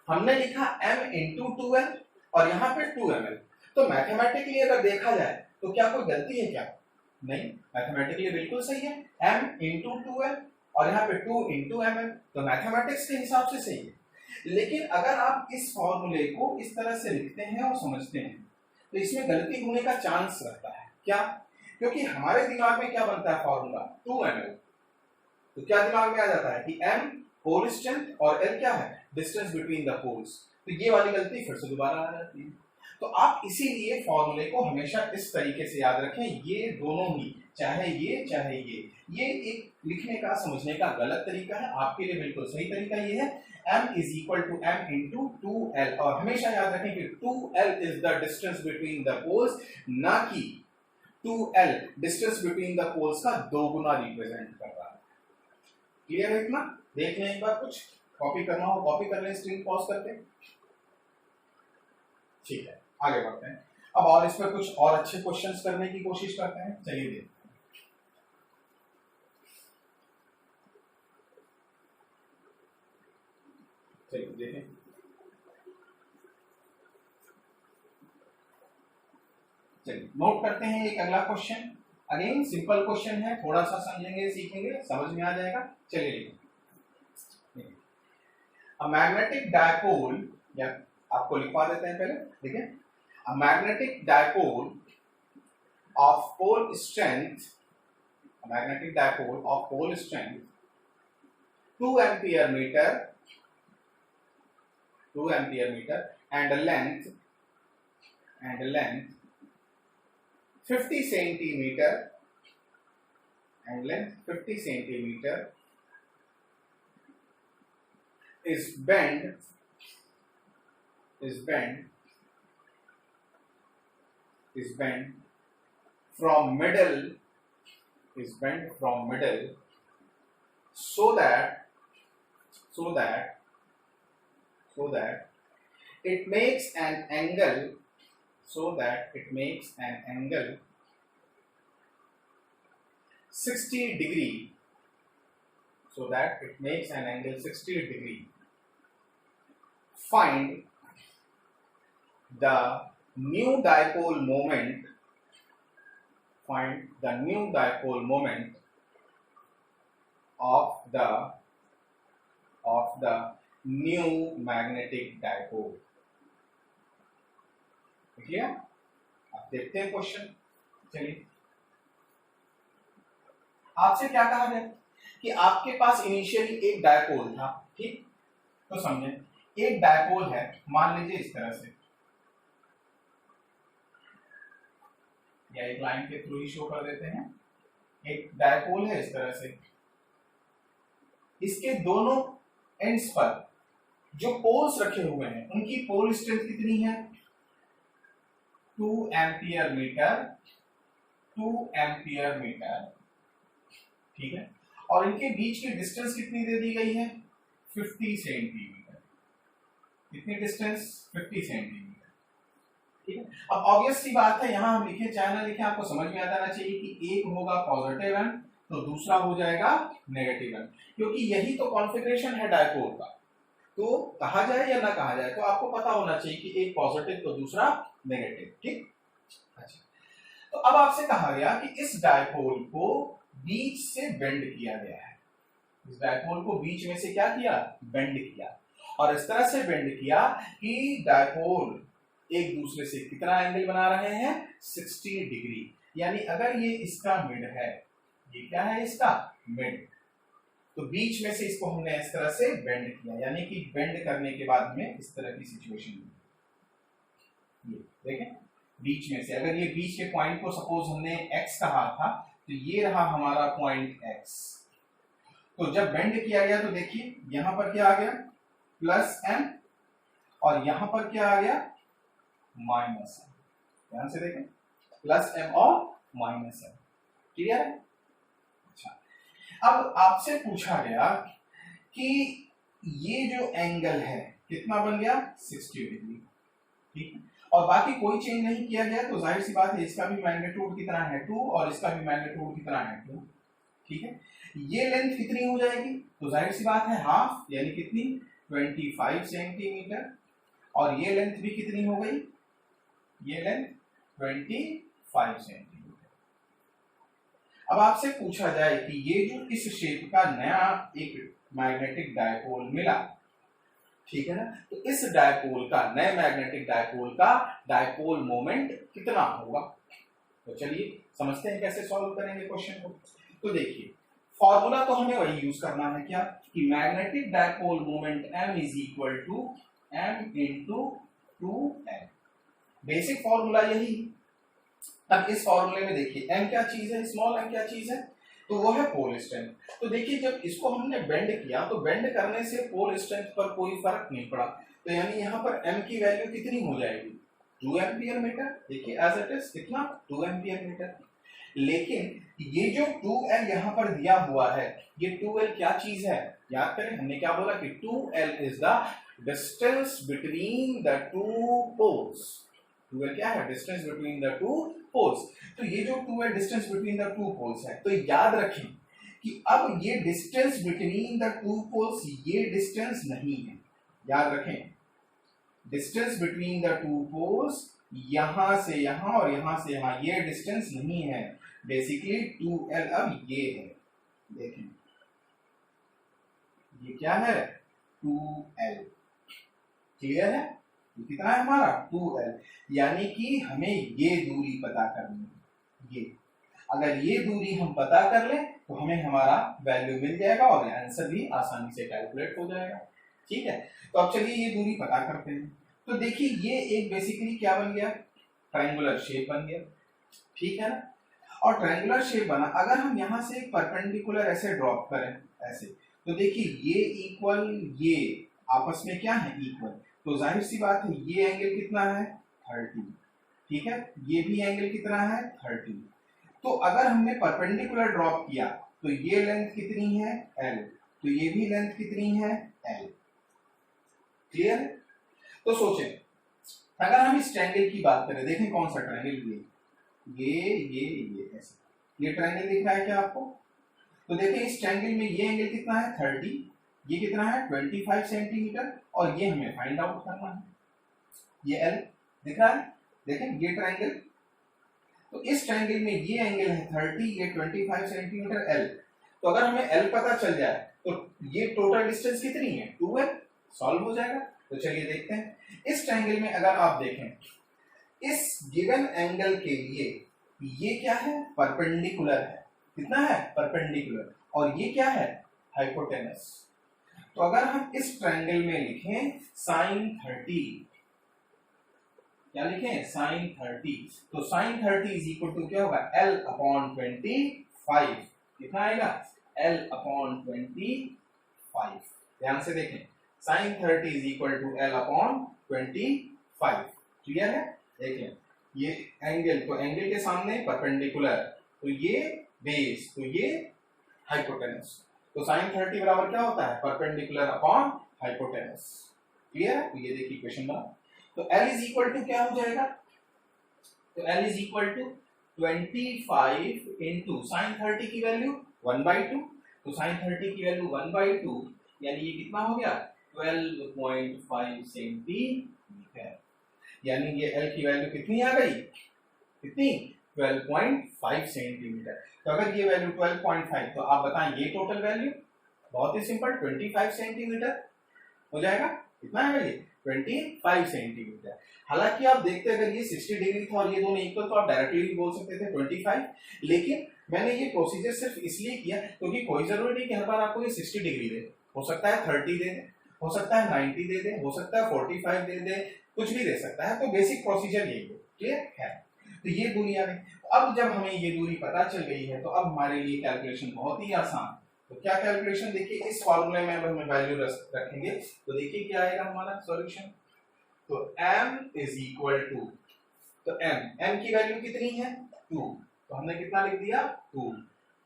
Speaker 1: हमने लिखा m इंटू 2l और यहाँ पे 2ml। तो मैथमेटिकली अगर देखा जाए तो क्या कोई गलती है क्या? नहीं, मैथमेटिकली बिल्कुल सही है। m इंटू 2l और यहाँ पे 2 इंटू ml, तो मैथमेटिक्स के हिसाब से सही है। लेकिन अगर आप इस फॉर्मूले को इस तरह से लिखते हैं और समझते हैं तो इसमें गलती होने का चांस रहता है। क्या? क्योंकि हमारे दिमाग में क्या बनता है फॉर्मूला, 2ml, तो क्या दिमाग में आ जाता है कि m पोल स्ट्रेंथ और l क्या है, डिस्टेंस बिटवीन द पोल्स। तो ये वाली गलती फिर से दोबारा आ जाती है। तो आप इसीलिए फॉर्मूले को हमेशा इस तरीके से याद रखें, ये दोनों ही, चाहे ये एक लिखने का समझने का गलत तरीका है। आपके लिए बिल्कुल सही तरीका ये है, m is equal to m into 2l। और हमेशा याद रखें कि 2l is the distance between the poles, ना कि 2l distance between the poles का 2 गुना रिप्रेजेंट कर रहा है। क्लियर है इतना? देख लें एक बार, कुछ कॉपी करना हो कॉपी कर लें स्क्रीन पॉज करके। ठीक है, आगे बढ़ते हैं अब, और इसमें कुछ और अच्छे क्वेश्चंस करने की कोशिश करते हैं। चलिए देखते हैं। चलिए देखें, चलिए नोट करते हैं एक अगला क्वेश्चन। अगेन सिंपल क्वेश्चन है, थोड़ा सा समझेंगे, सीखेंगे, समझ में आ जाएगा। चलिए, अ मैग्नेटिक डायपोल, या आपको लिखवा देते हैं पहले, ठीक है। A magnetic dipole of pole strength, a magnetic dipole of pole strength 2 ampere meter and a length 50 centimeter is bent from middle so that it makes an angle 60 degree, find the new dipole moment of the new magnetic dipole। ठीक है, अब देखते हैं question. चलिए, आपसे क्या कहा गया कि आपके पास इनिशियली एक डायपोल था, ठीक। तो समझे, एक डायपोल है, मान लीजिए इस तरह से, या एक लाइन के थ्रू ही शो कर देते हैं। एक डायपोल है इस तरह से, इसके दोनों एंड्स पर जो पोल्स रखे हुए हैं उनकी पोल स्ट्रेंथ कितनी है, 2 एम्पियर मीटर, ठीक है। और इनके बीच की डिस्टेंस कितनी दे दी गई है, 50 सेंटीमीटर। कितनी डिस्टेंस, 50 सेंटीमीटर, ठीक है। अब ऑब्वियस सी बात है, यहां हम लिखे चाहे ना लिखे, आपको समझ में आ जाना चाहिए कि एक होगा पॉजिटिव एंड तो दूसरा हो जाएगा नेगेटिव एंड, क्योंकि यही तो कॉन्फ़िगरेशन है डायपोल का। तो कहा जाए या ना कहा जाए, तो आपको पता होना चाहिए कि एक पॉजिटिव तो दूसरा नेगेटिव, ठीक। अच्छा, तो अब आपसे कहा गया कि इस डायपोल को बीच से बेंड किया गया है। इस डायपोल को बीच में से क्या किया, बेंड किया, और इस तरह से बेंड किया कि डायपोल एक दूसरे से कितना एंगल बना रहे हैं, 60 डिग्री। यानी अगर ये इसका मिड है, ये क्या है इसका मिड, तो बीच में से इसको हमने इस तरह से बेंड किया, यानी कि बेंड करने के बाद हमें इस तरह की सिचुएशन मिली। ये देखें, बीच में से अगर ये बीच के पॉइंट को सपोज हमने x कहा था, तो ये रहा हमारा पॉइंट x, तो जब बेंड किया गया तो देखिए यहां पर क्या आ गया प्लस m और यहां पर क्या आ गया माइनस m। ध्यान से देखें प्लस m और माइनस m। क्लियर है? अच्छा अब आपसे पूछा गया कि ये जो एंगल है कितना बन गया 60 डिग्री, ठीक है, और बाकी कोई चेंज नहीं किया गया तो जाहिर सी बात है इसका भी मैग्नीट्यूड कितना है 2 और इसका भी मैग्नीट्यूड कितना है 2, ठीक है। ये लेंथ कितनी हो जाएगी तो जाहिर सी बात है हाफ यानी कितनी 25 सेंटीमीटर और ये लेंथ भी कितनी हो गई, ये लेंथ 25 सेंटीमीटर। अब आपसे पूछा जाए कि ये जो इस शेप का नया एक मैग्नेटिक डायपोल मिला, ठीक है ना, तो इस डायपोल का नए मैग्नेटिक डायपोल का डायपोल मोमेंट कितना होगा। तो चलिए समझते हैं कैसे सॉल्व करेंगे क्वेश्चन को। तो देखिए फॉर्मूला तो हमें वही यूज करना है क्या कि magnetic dipole moment m is equal to m into 2l, basic formula यही। अब इस फॉर्मूले में देखिए m क्या चीज है, स्मॉल m क्या चीज है, तो वो है पोल स्ट्रेंथ। तो देखिए जब इसको हमने बेंड किया तो बेंड करने से पोल स्ट्रेंथ पर कोई फर्क नहीं पड़ा, तो यानी यहाँ पर m की वैल्यू कितनी हो जाएगी 2 एम्पियर मीटर। देखिए एज इट इज कितना 2 एम्पियर मीटर। लेकिन ये जो 2l यहाँ पर दिया हुआ है ये 2l क्या चीज है, याद करें हमने क्या बोला कि 2l is the distance between the two poles. 2l क्या है, distance between the two poles. तो ये जो 2l distance between the two poles है, तो याद रखें कि अब ये distance between the two poles ये डिस्टेंस नहीं है, याद रखें distance between the two poles यहां से यहां और यहां से यहां ये डिस्टेंस नहीं है, बेसिकली 2l अब ये है। देखें ये क्या है 2l, क्लियर है, ये कितना है हमारा 2l, यानी कि हमें ये दूरी पता करनी है। ये अगर ये दूरी हम पता कर लें तो हमें हमारा वैल्यू मिल जाएगा और आंसर भी आसानी से कैलकुलेट हो जाएगा, ठीक है। तो अब चलिए ये दूरी पता करते हैं। तो देखिए ये एक बेसिकली क्या बन गया ट्रायंगुलर शेप बन गया, ठीक है ना। और ट्रायंगुलर शेप बना, अगर हम यहाँ से एक परपेंडिकुलर ऐसे ड्रॉप करें ऐसे, तो देखिए ये इक्वल ये आपस में क्या है इक्वल, तो जाहिर सी बात है ये एंगल कितना है 30, ठीक है, ये भी एंगल कितना है 30। तो अगर हमने परपेंडिकुलर ड्रॉप किया तो ये लेंथ कितनी है l, तो ये भी लेंथ कितनी है l, क्लियर है। तो सोचें अगर हम इस ट्रायंगल की बात करें, देखें कौन सा ट्रायंगल, ये ऐसे ये ट्रायंगल दिख रहा है क्या आपको, तो देखें इस ट्रायंगल में ये एंगल कितना है 30, ये कितना है 25 सेंटीमीटर और ये हमें फाइंड आउट करना है, ये l दिख रहा है, देखें ये ट्रायंगल, तो इस ट्रायंगल में ये एंगल है 30, ये 25 सेंटीमीटर l। तो अगर हमें l पता चल जाए तो ये टोटल डिस्टेंस कितनी है 2l, सॉल्व हो जाएगा। तो चलिए देखते हैं इस ट्रायंगल में अगर आप देखें इस गिवन एंगल के लिए ये क्या है परपेंडिकुलर है, कितना है परपेंडिकुलर, और ये क्या है हाइपोटेनस। तो अगर हम इस ट्रायंगल में लिखें sin 30, क्या लिखें sin 30, तो sin 30 इज इक्वल टू क्या होगा l अपॉन 25, कितना आएगा l अपॉन 25। ध्यान से देखें sin 30 is equal to l upon 25, clear है। देखें ये एंगल, तो एंगल के सामने परपेंडिकुलर, तो ये बेस, तो ये हाइपोटेनस, तो sin 30 बराबर क्या होता है परपेंडिकुलर अपॉन हाइपोटेनस, क्लियर है। तो ये देखिए इक्वेशन बना, तो L इज इक्वल टू क्या हो जाएगा, तो L is equal to 25 into sin 30 की वैल्यू 1/2, तो sin 30 की वैल्यू 1/2 यानी ये कितना हो गया 12.5 सेंटीमीटर, यानी ये L की वैल्यू कितनी आ गई, कितनी 12.5 सेंटीमीटर। तो अगर ये वैल्यू 12.5 तो आप बताएं ये टोटल वैल्यू, बहुत ही सिंपल 25 सेंटीमीटर हो जाएगा, कितना है ये 25 सेंटीमीटर। हालांकि आप देखते अगर ये 60 डिग्री था और ये दोनों इक्वल तो आप डायरेक्टली भी बोल सकते थे 25, लेकिन मैंने ये प्रोसीजर सिर्फ इसलिए किया क्योंकि कोई जरूरी नहीं कि हर बार आपको ये 60 डिग्री दे, हो सकता है 30 दे दे, हो सकता है 90 दे दे, हो सकता है 45 दे दे, कुछ भी दे सकता है। तो बेसिक प्रोसीजर यही है, क्लियर है। तो ये दूरी आ गई। अब जब हमें ये दूरी पता चल गई है तो अब हमारे लिए कैलकुलेशन बहुत ही आसान, तो क्या कैलकुलेशन, देखिए इस फॉर्मूले में अब हम वैल्यू रखेंगे तो देखिए क्या आएगा हमारा सॉल्यूशन। तो m इज इक्वल टू, तो m की वैल्यू कितनी है 2, तो हमने कितना लिख दिया 2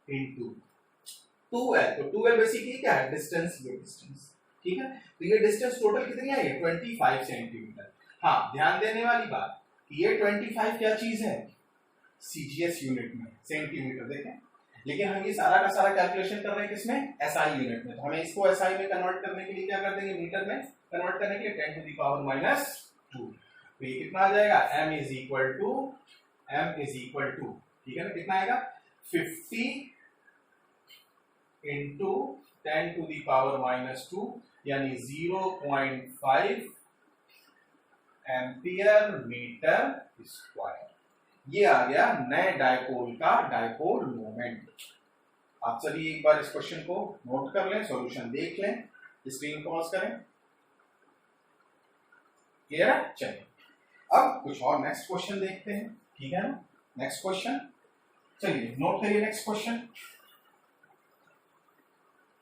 Speaker 1: इंटू 2l, तो 2l बेसिकली क्या है डिस्टेंस, ये डिस्टेंस, ठीक है। तो ये डिस्टेंस टोटल कितनी आई है 25 सेंटीमीटर। हाँ ध्यान देने वाली बात, ये 25 क्या चीज है सीजीएस यूनिट में, सेंटीमीटर देखें, लेकिन हम ये सारा का सारा कैलकुलेशन कर रहे हैं किसमें एसआई यूनिट में, तो हमें इसको एसआई में कन्वर्ट करने के लिए क्या कर देंगे मीटर में कन्वर्ट करने के लिए 10 टू द पावर -2, तो ये कितना आ जाएगा m इज इक्वल टू, ठीक है ना, कितना आएगा 50 इंटू 10 टू द पावर -2 यानी 0.5 एम्पियर मीटर स्क्वायर। ये आ गया नए डायपोल का डायपोल मोमेंट। आप सभी एक बार इस क्वेश्चन को नोट कर लें, सॉल्यूशन देख लें, स्क्रीन पॉज करें, क्लियर है। चलिए अब कुछ और नेक्स्ट क्वेश्चन देखते हैं, ठीक है ना। नेक्स्ट क्वेश्चन, चलिए नोट करिए नेक्स्ट क्वेश्चन।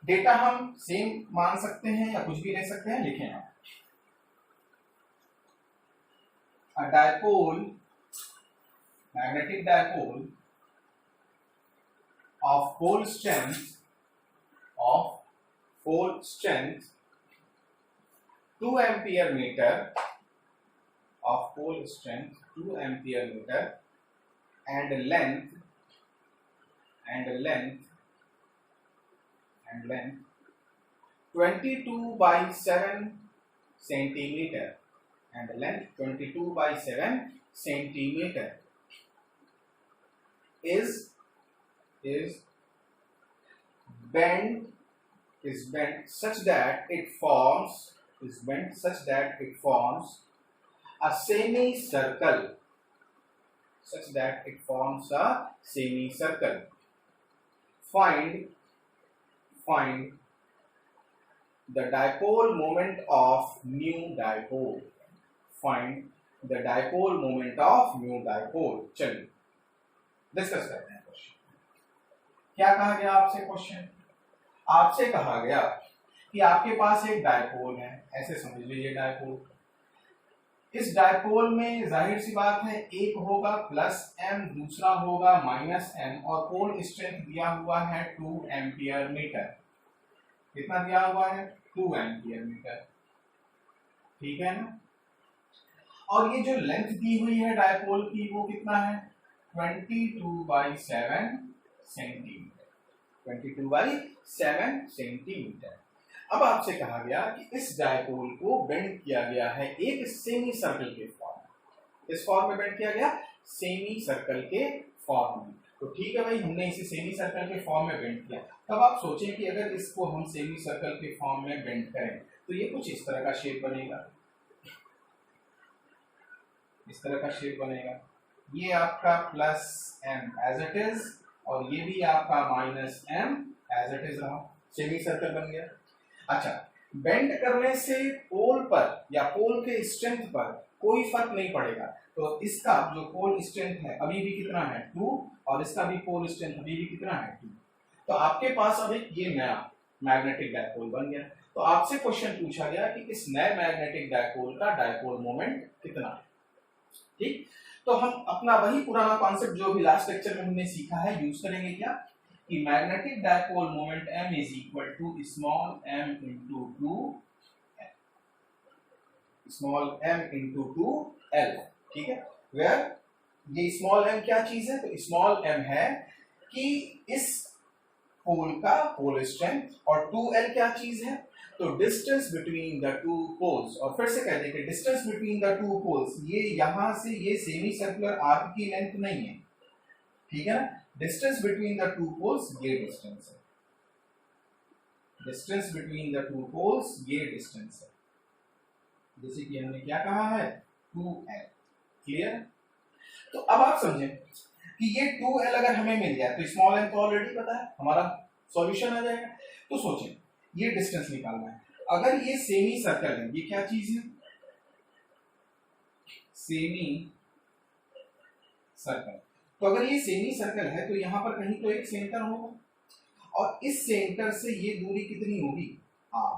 Speaker 1: डेटा हम सेम मान सकते हैं या कुछ भी ले सकते हैं, लिखें आप। A dipole, magnetic dipole of pole strength 2 ampere meter, of pole strength 2 ampere meter and length 22 by 7 centimeter, and length 22 by 7 centimeter is bent such that it forms a semicircle, find the dipole moment of new dipole, चलिए discuss करते हैं question. क्या कहा गया आपसे, question आपसे कहा गया कि आपके पास एक डायपोल है, ऐसे समझ लीजिए डायपोल। इस डायपोल में जाहिर सी बात है एक होगा +m, दूसरा होगा -m, और पोल स्ट्रेंथ दिया हुआ है 2 एम्पियर मीटर। कितना दिया हुआ है 2 एम्पियर मीटर, ठीक है ना। और ये जो लेंथ दी हुई है डायपोल की वो कितना है 22 by 7 सेंटीमीटर, 22 by 7 सेंटीमीटर। अब आपसे कहा गया कि इस डायपोल को बेंड किया गया है एक सेमी सर्कल के फॉर्म में। इस फॉर्म में बेंड किया गया सेमी सर्कल के फॉर्म में, तो ठीक है भाई, हमने इसे सेमी सर्कल के फॉर्म में बेंड किया। तब आप सोचें कि अगर इसको हम सेमी सर्कल के फॉर्म में बेंड करें तो ये कुछ इस तरह का शेप बनेगा, इस तरह का शेप बनेगा। ये आपका +m एज इट इज और ये भी आपका -m एज इट इज रहा, सेमी सर्कल बन गया। अच्छा, बेंड करने से पोल पर या पोल के स्ट्रेंथ पर कोई फर्क नहीं पड़ेगा, तो इसका जो पोल स्ट्रेंथ है अभी भी कितना है 2 और इसका भी पोल स्ट्रेंथ अभी भी कितना है 2। तो आपके पास अब एक ये नया मैग्नेटिक डायपोल बन गया। तो आपसे क्वेश्चन पूछा गया कि इस नए मैग्नेटिक डायपोल का डायपोल मोमेंट कितना है, ठीक। तो हम अपना वही पुराना कॉन्सेप्ट जो भी लास्ट लेक्चर में हमने सीखा है यूज करेंगे, क्या कि magnetic dipole moment m is equal to small m into 2l, ठीक है। वेयर ये स्मॉल m क्या चीज है, तो स्मॉल m है कि इस पोल का पोल स्ट्रेंथ, और 2l क्या चीज है, तो distance between the two poles. और फिर से कह दें कि distance between the two poles, ये यहां से ये सेमी सर्कुलर आर्क की लेंथ नहीं है, ठीक है ना। Distance between the two poles ये डिस्टेंस है, distance between the two poles ये डिस्टेंस है, जैसे कि हमने क्या कहा है 2l, क्लियर। तो अब आप समझें कि ये 2l अगर हमें मिल जाए तो स्मॉल m तो ऑलरेडी पता है, हमारा सॉल्यूशन आ जाएगा। तो सोचें ये डिस्टेंस निकालना है, अगर ये सेमी सर्कल है, ये क्या चीज है सेमी सर्कल, तो अगर ये सेमी सर्कल है तो यहां पर कहीं तो एक सेंटर होगा, और इस सेंटर से ये दूरी कितनी होगी, r,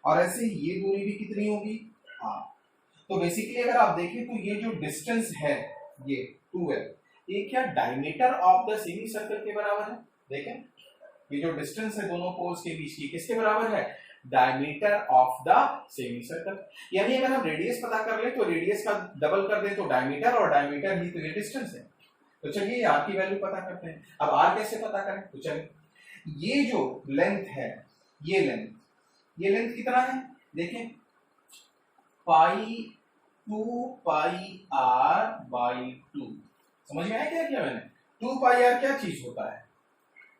Speaker 1: और ऐसे ये दूरी भी कितनी होगी, r। तो बेसिकली अगर आप देखें तो ये जो डिस्टेंस है ये 2l, ये क्या diameter of the semi circle के बराबर है। देखें ये जो डिस्टेंस है दोनों पोल्स के बीच की किसके बराबर है, diameter of the semi circle. यानी अगर हम रेडियस पता कर ले तो रेडियस का डबल कर दें तो डायमीटर, और डायमीटर ही तो ये डिस्टेंस है। तो चलिए r की वैल्यू पता करते हैं। अब r कैसे पता करें, तो चलिए ये जो लेंथ है, ये लेंथ कितना है, देखें पाई 2 पाई r बाई 2। समझ में आया क्या किया मैंने, 2 पाई r क्या चीज होता है,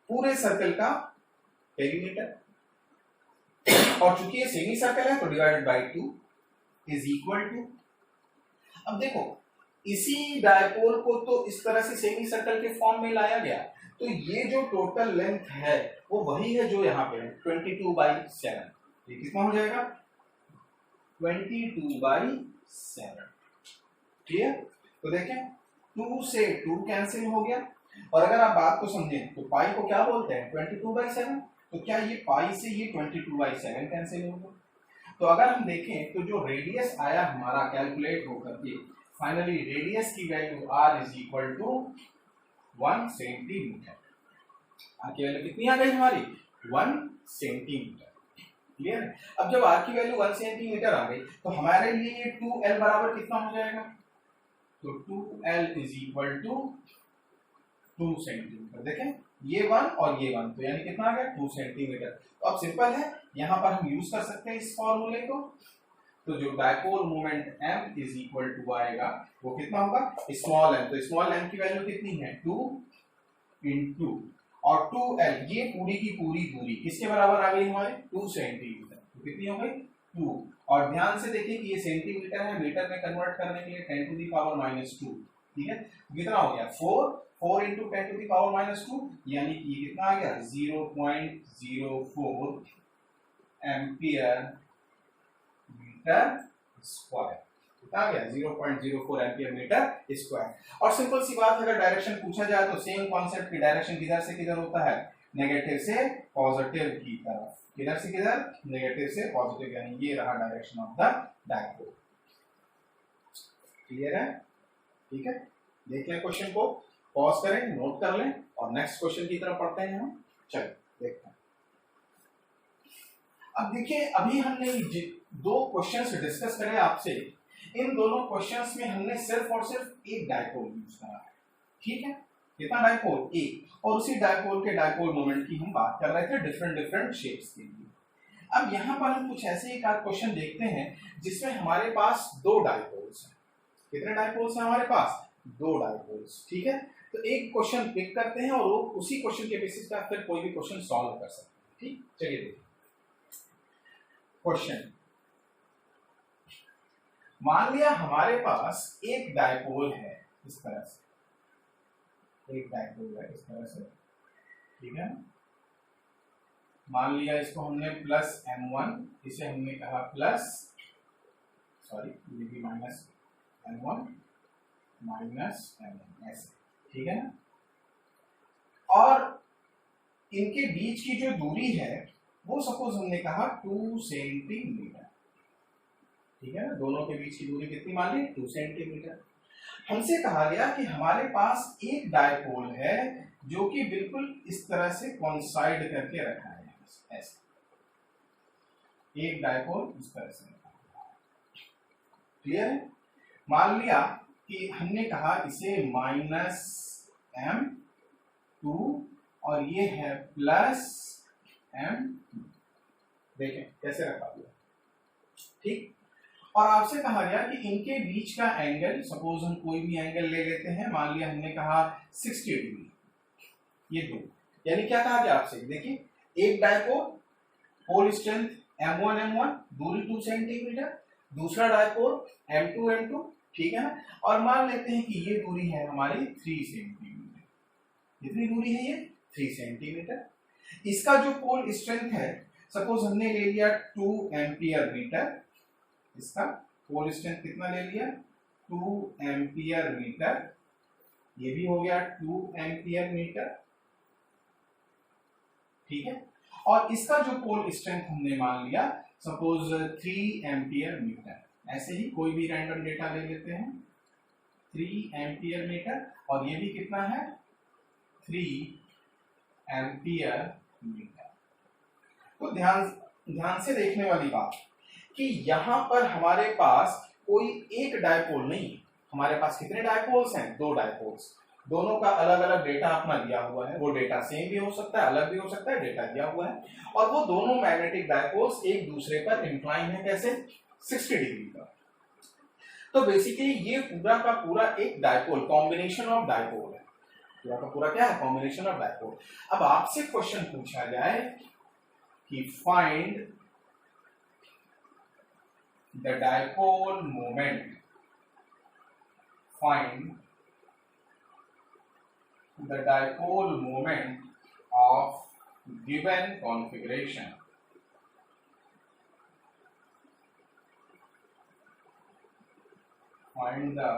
Speaker 1: पूरे सर्कल का पेरीमीटर, और चूंकि ये सेमी सर्कल है तो divided by 2 is equal to. अब देखो इसी डायपोल को तो इस तरह से सेमी सर्कल के फॉर्म में लाया गया, तो ये जो टोटल लेंथ है वो वही है जो यहाँ पे है 22/7। ये कितना हो जाएगा 22/7। क्लियर। तो देखें 2 से 2 कैंसिल हो गया, और अगर आप बात को समझें तो पाई को क्या बोलते हैं 22/7, तो क्या ये पाई से ये 22/7 कैंसिल हो गया। तो अगर हम देखें तो जो रेडियस आया हमारा कैलकुलेट होकर के, फाइनली रेडियस की value r is equal to 1 centimetre. r की वैल्यू कितनी आ गई हमारी 1 सेंटीमीटर। क्लियर है। अब जब r की वैल्यू 1 सेंटीमीटर आ गई तो हमारे लिए ये 2l बराबर कितना हो जाएगा, तो 2l is equal to 2 centimetre. देखें ये 1 और ये 1, तो यानी कितना आ गया 2 सेंटीमीटर। तो अब सिंपल है, यहां पर हम यूज कर सकते हैं इस फॉर्मूले को। तो जो dipole moment m is equal to आएगा वो कितना होगा स्मॉल m, तो स्मॉल m की वैल्यू कितनी है 2 इंटू, और 2l ये पूरी की पूरी दूरी किसके बराबर आ गई हमारे 2 सेंटीमीटर। तो कितनी हो गई 2, और ध्यान से देखिए कि ये सेंटीमीटर है, मीटर में कन्वर्ट करने के लिए 10 टू द पावर -2। ठीक है, कितना हो गया 4 इंटू 10 टू द पावर -2, यानी कि ये कितना आ गया 0.04 एम्पियर मीटर स्क्वायर। कितना आ गया 0.04 एम्पियर मीटर स्क्वायर। और सिंपल सी बात, अगर डायरेक्शन पूछा जाए तो सेम कॉन्सेप्ट की डायरेक्शन किधर से किधर होता है, नेगेटिव से पॉजिटिव की तरफ। किधर से किधर, नेगेटिव से पॉजिटिव, यानी ये रहा direction of the dipole. Clear है। ठीक है, देख लें क्वेश्चन को, पॉज करें, नोट कर लें, और नेक्स्ट क्वेश्चन की तरफ पढ़ते हैं हम। चलिए देखते हैं। अब देखिए अभी हमने दो क्वेश्चंस डिस्कस करे आपसे, इन दोनों क्वेश्चंस में हमने सिर्फ और सिर्फ एक डायपोल यूज करा है। ठीक है, कितना डायपोल, एक, और उसी डायपोल के डायपोल मोमेंट की हम बात कर रहे थे डिफरेंट शेप्स के लिए। अब यहाँ पर हम कुछ ऐसे एक आध क्वेश्चन देखते हैं जिसमें हमारे पास दो डायपोल्स हैं। कितने डायपोल्स हैं हमारे पास, दो डायपोल्स। ठीक है, तो एक क्वेश्चन पिक करते हैं और उसी क्वेश्चन के बेसिस पर फिर कोई भी क्वेश्चन सॉल्व कर सकते हैं। ठीक, चलिए देखिए क्वेश्चन। मान लिया हमारे पास एक डायपोल है इस तरह से, एक डायपोल है इस तरह से। ठीक है, मान लिया इसको हमने प्लस m1, इसे हमने कहा प्लस, सॉरी ये भी माइनस m1 माइनस m1 ऐसे। ठीक है ना, और इनके बीच की जो दूरी है वो सपोज हमने कहा 2 सेंटीमीटर। ठीक है ना, दोनों के बीच की दूरी कितनी मान ली 2 सेंटीमीटर। हमसे कहा गया कि हमारे पास एक डायपोल है जो कि बिल्कुल इस तरह से कॉन्साइड करके रखा है ऐसे, एक डायपोल इस तरह से रखा है। क्लियर है। मान लिया कि हमने कहा इसे -m2 और ये है प्लस m2। देखें कैसे रखा हुआ। ठीक, और आपसे कहा गया कि इनके बीच का एंगल, सपोज हम कोई भी एंगल ले लेते हैं, मान लिया हमने कहा 60 डिग्री, ये दो, यानी क्या कहा गया आपसे, देखिए एक डायपोल, पोल स्ट्रेंथ m1 दूरी 2 सेंटीमीटर, दूसरा डायपोल m2 ठीक है ना, और मान लेते हैं कि ये दूरी है हमारी 3 सेंटीमीटर। कितनी दूरी है ये 3 सेंटीमीटर। इसका जो पोल स्ट्रेंथ है, सपोज हमने ले लिया 2 एम्पियर मीटर, इसका पोल स्ट्रेंथ कितना ले लिया 2 एम्पियर मीटर, ये भी हो गया 2 एम्पियर मीटर। ठीक है। और इसका जो पोल स्ट्रेंथ हमने मान लिया सपोज 3 एम्पियर मीटर, ऐसे ही कोई भी रैंडम डेटा ले लेते हैं 3 एम्पियर मीटर, और ये भी कितना है 3 एम्पियर मीटर। तो ध्यान से देखने वाली बात कि यहां पर हमारे पास कोई एक डायपोल नहीं है, हमारे पास कितने डायपोल्स हैं, 2 डायपोल्स, दोनों का अलग अलग डेटा अपना दिया हुआ है, वो डेटा सेम भी हो सकता है अलग भी हो सकता है, डेटा दिया हुआ है, और वो दोनों मैग्नेटिक डायपोल्स एक दूसरे पर इंक्लाइन है, कैसे 60 डिग्री पर। तो बेसिकली ये पूरा का पूरा एक डायपोल, कॉम्बिनेशन ऑफ डायपोल है, पूरा का पूरा क्या है, कॉम्बिनेशन ऑफ डायपोल। अब आपसे क्वेश्चन पूछा जाए कि find the dipole moment, find the dipole moment of given configuration. Find the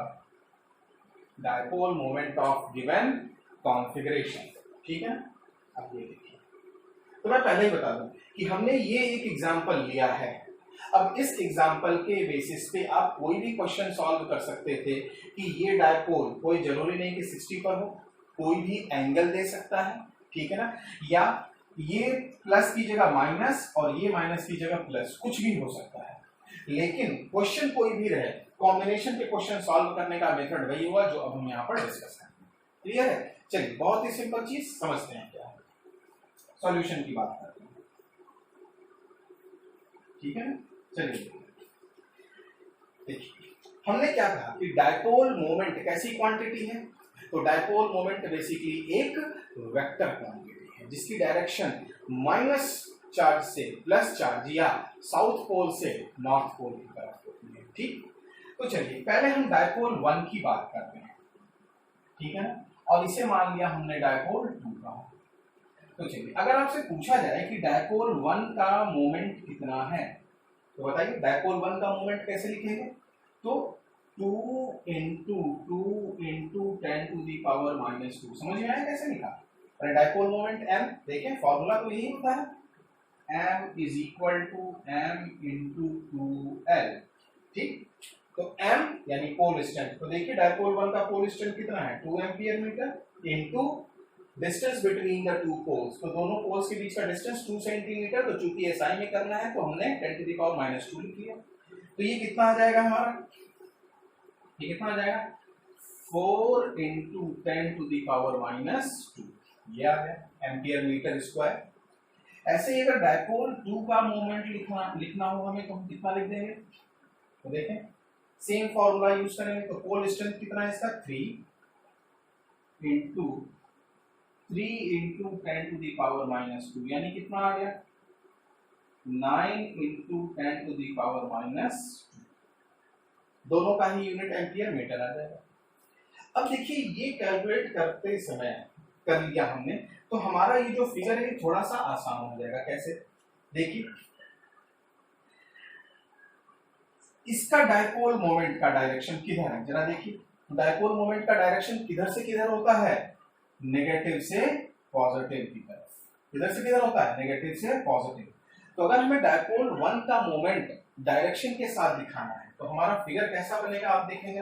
Speaker 1: dipole moment of given configuration. ठीक है, अब ये देखिए, तो मैं पहले ही बता दूं कि हमने ये एक एग्जांपल लिया है। अब इस एग्जाम्पल के बेसिस पे आप कोई भी क्वेश्चन सॉल्व कर सकते थे कि ये डायपोल, कोई जरूरी नहीं कि 60 पर हो, कोई भी एंगल दे सकता है, ठीक है ना, या ये प्लस की जगह माइनस और ये माइनस की जगह प्लस, कुछ भी हो सकता है, लेकिन क्वेश्चन कोई भी रहे, कॉम्बिनेशन के क्वेश्चन सॉल्व करने का मेथड वही हुआ जो अब हम यहाँ पर डिस्कस करेंगे। क्लियर है? चलिए, बहुत ही सिंपल चीज समझते हैं क्या है, सॉल्यूशन की बात करते हैं, ठीक है ना। चलिए देखिए, हमने क्या कहा कि डायपोल मोमेंट कैसी क्वांटिटी है, तो डायपोल मोमेंट बेसिकली एक वेक्टर क्वांटिटी है जिसकी डायरेक्शन माइनस चार्ज से प्लस चार्ज या साउथ पोल से नॉर्थ पोल की तरफ होती है, ठीक। तो चलिए पहले हम डायपोल 1 की बात करते हैं, ठीक है ना, और इसे मान लिया हमने डायपोल 2 का। तो चलिए, अगर आपसे पूछा जाए कि डायपोल 1 का मोमेंट कितना है, तो बताइए डायपोल 1 का मोमेंट कैसे लिखेंगे, तो 2 into 10 to the power minus 2, समझ में आया कैसे लिखा। और डायपोल मोमेंट m, देखें फॉर्मूला तो यही होता है, m is equal to m into 2l, ठीक। तो m यानी पोल स्ट्रेंथ, तो देखिए डायपोल 1 का पोल स्ट्रेंथ कितना है 2 ampere metre into distance between the two poles, तो दोनों पोल्स के बीच का डिस्टेंस 2 सेंटीमीटर, तो चूंकि एसआई में करना है तो हमने 10 to the power minus 2 लिख लिया। तो ये कितना आ जाएगा हमारा, ये कितना आ जाएगा 4 into 10 to the power minus 2, ये आ गया एम्पियर मीटर स्क्वायर। ऐसे ही अगर डायपोल 2 का मोमेंट लिखना हो हमें, तो हम कितना लिख देंगे, तो देखें सेम फॉर्मूला यूज करेंगे, तो पोल स्ट्रेंथ कितना है इसका 3 into 3 into 10 to the power minus 2, यानी कितना आ गया 9 into 10 to the power minus 2, दोनों का ही यूनिट एम्पियर मीटर आ जाएगा। अब देखिए ये कैलकुलेट करते समय कर लिया हमने, तो हमारा ये जो फिगर है थोड़ा सा आसान हो जाएगा। कैसे, देखिए इसका डायपोल मोमेंट का डायरेक्शन किधर है, जरा देखिए, डायपोल मोमेंट का डायरेक्शन किधर से किधर होता है, नेगेटिव से पॉजिटिव की तरफ। किधर से किधर होता है, नेगेटिव से पॉजिटिव। तो अगर हमें डायपोल 1 का मोमेंट डायरेक्शन के साथ दिखाना है, तो हमारा फिगर कैसा बनेगा, आप देखेंगे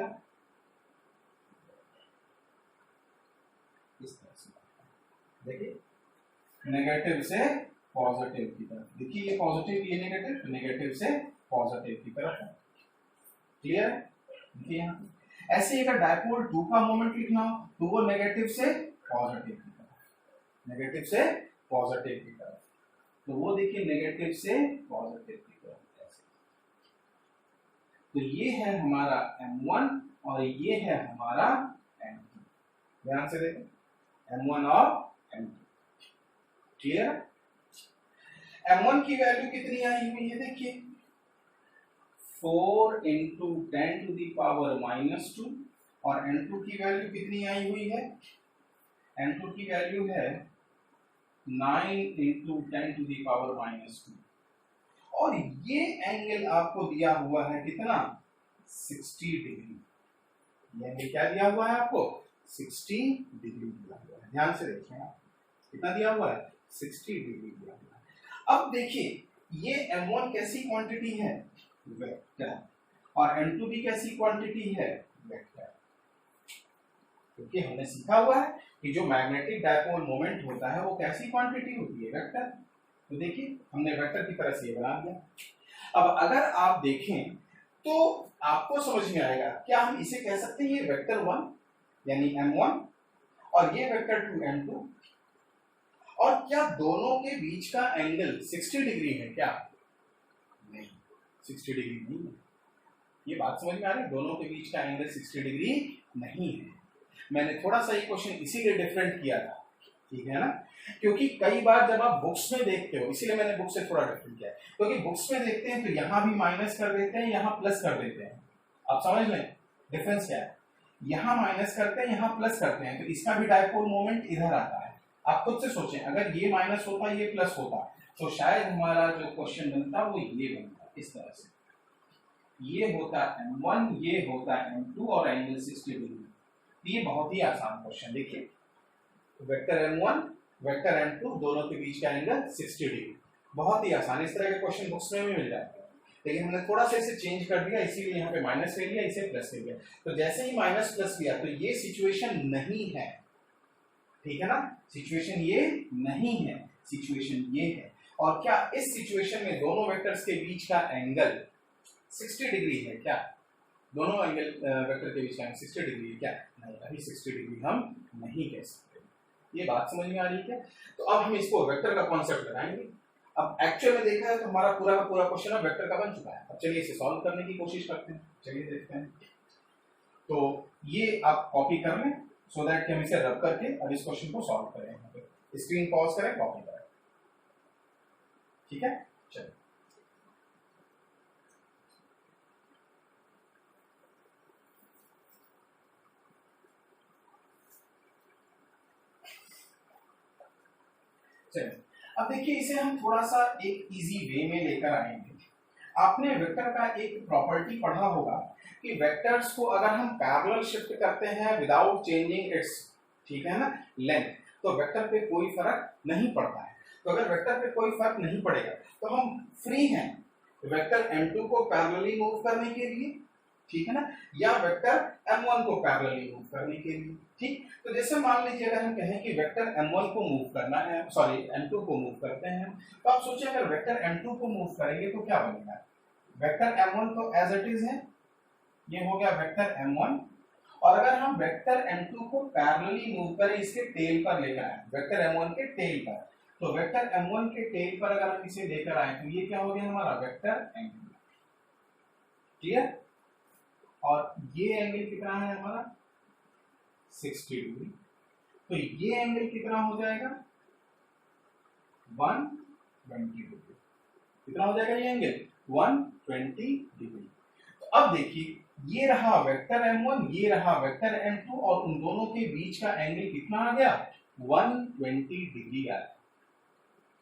Speaker 1: इस तरह से, देखिए नेगेटिव से पॉजिटिव की तरफ, देखिए ये पॉजिटिव ये नेगेटिव, तो नेगेटिव से पॉजिटिव की तरफ है। क्लियर है? देखिए यहाँ ऐसे अगर डायपोल 2 का मोमेंट लिखना हो तो वो नेगेटिव से पॉजिटिव की तरफ, नेगेटिव से पॉजिटिव की तरफ, तो वो देखिए नेगेटिव से पॉजिटिव की तरफ ऐसे। तो ये है हमारा M1 और ये है हमारा M2, ध्यान से देखें M1 और M2। क्लियर? M1 की वैल्यू कितनी आई हुई है, देखिए 4 into 10 to the power minus 2, और M2 की वैल्यू कितनी आई हुई है, M2 की वैल्यू है 9 into 10 to the power minus 2, और ये एंगल आपको दिया हुआ है कितना 60 डिग्री, ये एंगल क्या दिया हुआ है आपको 60 डिग्री दिया हुआ है। ध्यान से देखिए, कितना दिया हुआ है 60 डिग्री दिया हुआ है। अब देखिए ये m1 कैसी क्वांटिटी है, वेक्टर, और m2 भी कैसी क्वांटिटी है, वेक्टर। क्योंकि हमने सीखा हुआ है कि जो मैग्नेटिक डायपोल मोमेंट होता है वो कैसी क्वांटिटी होती है, वेक्टर। तो देखिए हमने वेक्टर की तरह से ये बना दिया। अब अगर आप देखें तो आपको समझ में आएगा, क्या हम इसे कह सकते हैं ये वेक्टर 1 यानी m1 और ये वेक्टर 2 m2, और क्या दोनों के बीच का एंगल 60 डिग्री है क्या? नहीं, 60 डिग्री नहीं है। ये बात समझ में आ रही है, दोनों के बीच का एंगल 60 डिग्री नहीं है। मैंने थोड़ा सा ये क्वेश्चन इसीलिए डिफरेंट किया था, ठीक है ना, क्योंकि कई बार जब आप बुक्स में देखते हो, इसीलिए मैंने बुक से थोड़ा डिफरेंट किया है, क्योंकि बुक्स में देखते हैं तो यहाँ भी माइनस कर देते हैं, यहाँ प्लस कर देते हैं। आप समझ लें डिफरेंस क्या है, यहाँ माइनस करते हैं, यहाँ प्लस करते हैं, तो इसका भी डायपोल मोमेंट इधर आता है। आप खुद से सोचें, अगर ये माइनस होता ये प्लस होता तो शायद हमारा जो क्वेश्चन बनता वो ये बनता इस तरह से, ये होता m1, ये होता m2 और एंगल 60 डिग्री। ये बहुत ही आसान क्वेश्चन, देखिए वेक्टर m1 वेक्टर m2 दोनों के बीच का एंगल 60 डिग्री, बहुत ही आसान। इस तरह के क्वेश्चन बुक्स में भी मिल जाते हैं, लेकिन हमने थोड़ा सा इसे चेंज कर दिया, इसीलिए यहाँ पे माइनस ले लिया, इसे प्लस ले लिया। तो जैसे ही माइनस प्लस लिया तो ये सिचुएशन नहीं है, ठीक है ना, सिचुएशन ये नहीं है, सिचुएशन ये है। और क्या इस सिचुएशन में दोनों वेक्टर्स के बीच का एंगल 60 डिग्री है क्या? दोनों एंगल वेक्टर के बीच का एंगल 60 डिग्री है क्या? नहीं, अभी 60 डिग्री हम नहीं कह सकते। ये बात समझ में आ रही है? तो अब हम इसको वेक्टर का कॉन्सेप्ट लगाएंगे। अब एक्चुअल में देखा है तो हमारा पूरा का पूरा क्वेश्चन अब वेक्टर का बन चुका है। अब चलिए इसे सॉल्व करने की कोशिश करते हैं, चलिए देखते हैं। तो ये आप कॉपी कर लें सो दैट कि हम इसे रब करके अब इस क्वेश्चन को सॉल्व करें। स्क्रीन पॉज करें, कॉपी करें, ठीक है। चलिए चलिए अब देखिए इसे हम थोड़ा सा एक इजी वे में लेकर आएंगे। आपने वेक्टर का एक प्रॉपर्टी पढ़ा होगा कि वेक्टर्स को अगर हम पैरेलल शिफ्ट करते हैं विदाउट चेंजिंग इट्स, ठीक है ना, लेंथ, तो वेक्टर पे कोई फर्क नहीं पड़ता है। तो अगर वेक्टर पे कोई फर्क नहीं पड़ेगा तो हम फ्री हैं वेक्टर m2 को पैरेलली मूव करने के लिए, ठीक है ना, या वेक्टर m1 को पैरेलली मूव करने के लिए, ठीक। तो जैसे मान लीजिए अगर हम कहें कि वेक्टर m1 को मूव करना है, सॉरी m2 को मूव करते हैं, तो आप सोचिए अगर वेक्टर m2 को मूव करेंगे तो क्या बनेगा। वेक्टर m1 तो एज इट इज है, ये हो गया वेक्टर m1, और अगर हम वेक्टर m2 को पैरेलली मूव करें इसके टेल पर लेकर आए, वेक्टर m1 के टेल पर, तो वेक्टर m1 के टेल पर अगर हम इसे लेकर आए तो ये क्या हो गया हमारा वेक्टर m2, क्लियर। और ये एंगल कितना है हमारा 60 डिग्री, तो ये एंगल कितना हो जाएगा 120 डिग्री, कितना हो जाएगा ये एंगल 120 डिग्री। तो अब देखिए ये रहा वेक्टर m1, ये रहा वेक्टर m2, और उन दोनों के बीच का एंगल कितना आ गया 120 डिग्री आ गया,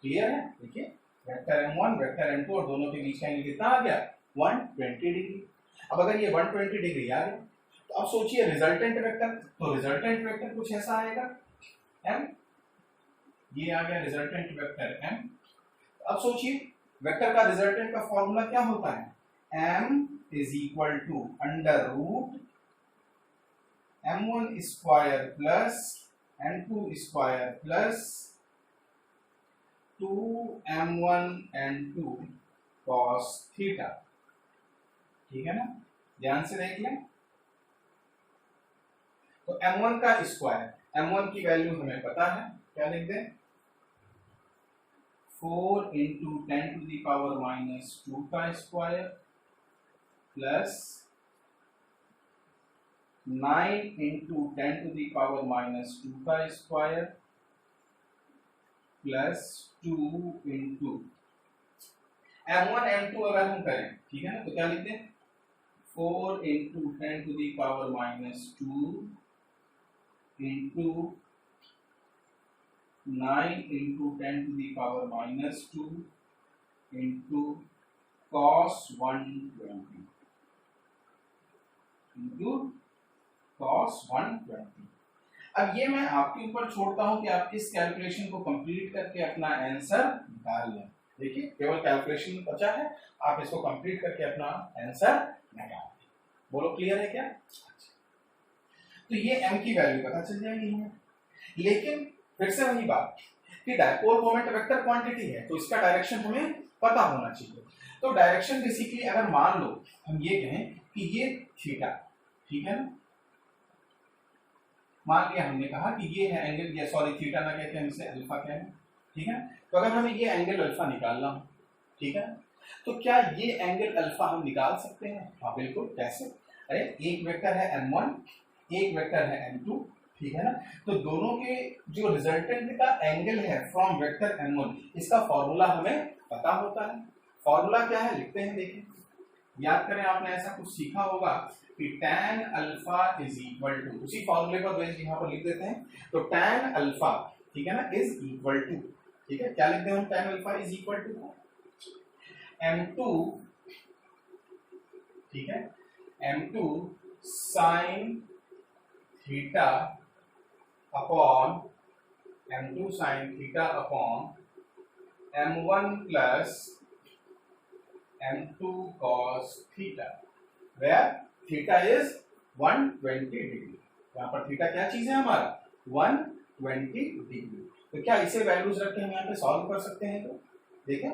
Speaker 1: क्लियर है। देखिए वेक्टर m1 वेक्टर m2 और दोनों के बीच का एंगल कितना आ गया 120 डिग्री। अब अगर ये 120 डिग्री आ गया तो अब सोचिए रिजल्टेंट वेक्टर, तो रिजल्टेंट वेक्टर कुछ ऐसा आएगा m, ये आ गया रिजल्टेंट वेक्टर m। अब सोचिए वेक्टर का रिजल्टेंट का फॉर्मूला क्या होता है, m is equal to under root m1 square plus m2 square plus 2m1 n2 cos theta, ठीक है ना, ध्यान से देख लें। तो m1 का स्क्वायर, m1 की वैल्यू हमें पता है, क्या लिख दें 4 into 10 to the power minus 2 का square plus 9 into 10 to the power minus 2 का square plus 2 into m1 m2 अगर हम करें, ठीक है ना, तो क्या लिखते हैं 4 into 10 to the power minus 2 into 9 into 10 to the power minus 2 into cos 120 into cos 120। अब ये मैं आपके ऊपर छोड़ता हूं कि आप इस कैलकुलेशन को कंप्लीट करके अपना आंसर निकाल लें। देखिए केवल कैलकुलेशन बचा है, आप इसको कंप्लीट करके अपना आंसर निकाल लें। बोलो क्लियर है क्या? तो ये m की वैल्यू पता चल जाएगी हमें, लेकिन फिर से वही बात कि डायपोल मोमेंट वेक्टर क्वांटिटी है तो इसका डायरेक्शन हमें पता होना चाहिए। तो डायरेक्शन बेसिकली अगर मान लो हम ये कहें कि ये थीटा, ठीक है ना, मान लिया हमने कहा कि ये है एंगल, या सॉरी थीटा ना कहते हैं इसे अल्फा कहते हैं, ठीक है। तो अगर हमें ये एंगल अल्फा निकालना हो, ठीक है, तो क्या ये एंगल अल्फा हम निकाल सकते हैं? हाँ बिल्कुल। कैसे? अरे एक वेक्टर है m1, एक वेक्टर है m2, ठीक है ना, तो दोनों के जो रिजल्टेंट का एंगल है फ्रॉम वेक्टर m1, इसका फॉर्मूला हमें पता होता है। फॉर्मूला क्या है लिखते हैं, देखिए याद करें, आपने ऐसा कुछ सीखा होगा कि tan alpha is equal to, उसी फॉर्मूले पर बेस्ड यहाँ पर लिख देते हैं, तो tan अल्फा, ठीक है ना, इज इक्वल टू, ठीक है, क्या लिखते हैं हम, tan alpha is equal to m2, ठीक है, m2 sin theta upon m2 sin theta upon m1 plus m2 cos theta, where theta is 120 degree. यहाँ पर थीटा क्या चीज है हमारा, 120 डिग्री। तो क्या इसे वैल्यूज रख के हम यहाँ पे सॉल्व कर सकते हैं? तो देखें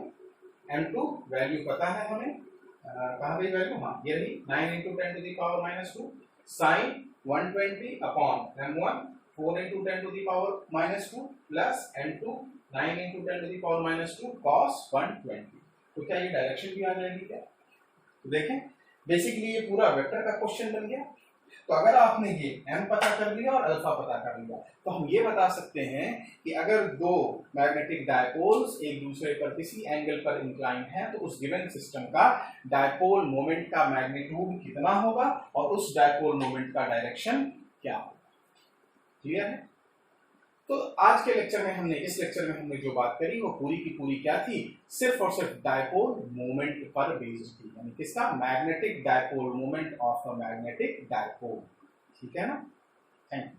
Speaker 1: m2 वैल्यू पता है हमें, कहाँ गई वैल्यू, हाँ ये रही 9 into 10 to the power minus 2 sin 120 upon m1 4 into 10 to the power minus 2 plus m2 9 into 10 to the power minus 2 cos 120। तो क्या ये डायरेक्शन भी आ जाएगी क्या? तो देखें बेसिकली ये पूरा वेक्टर का क्वेश्चन बन गया। तो अगर आपने ये m पता कर लिया और अल्फा पता कर लिया, तो हम ये बता सकते हैं कि अगर दो मैग्नेटिक डायपोल्स एक दूसरे पर किसी एंगल पर इंक्लाइन है तो उस गिवन सिस्टम का डायपोल मोमेंट का मैग्नीट्यूड कितना होगा और उस डायपोल मोमेंट का डायरेक्शन क्या होगा। क्लियर है? तो आज के लेक्चर में हमने, इस लेक्चर में हमने जो बात करी वो पूरी की पूरी क्या थी, सिर्फ और सिर्फ डायपोल मोमेंट पर बेस्ड थी, यानी किसका, magnetic dipole moment of a magnetic dipole. ठीक है ना? Thank you.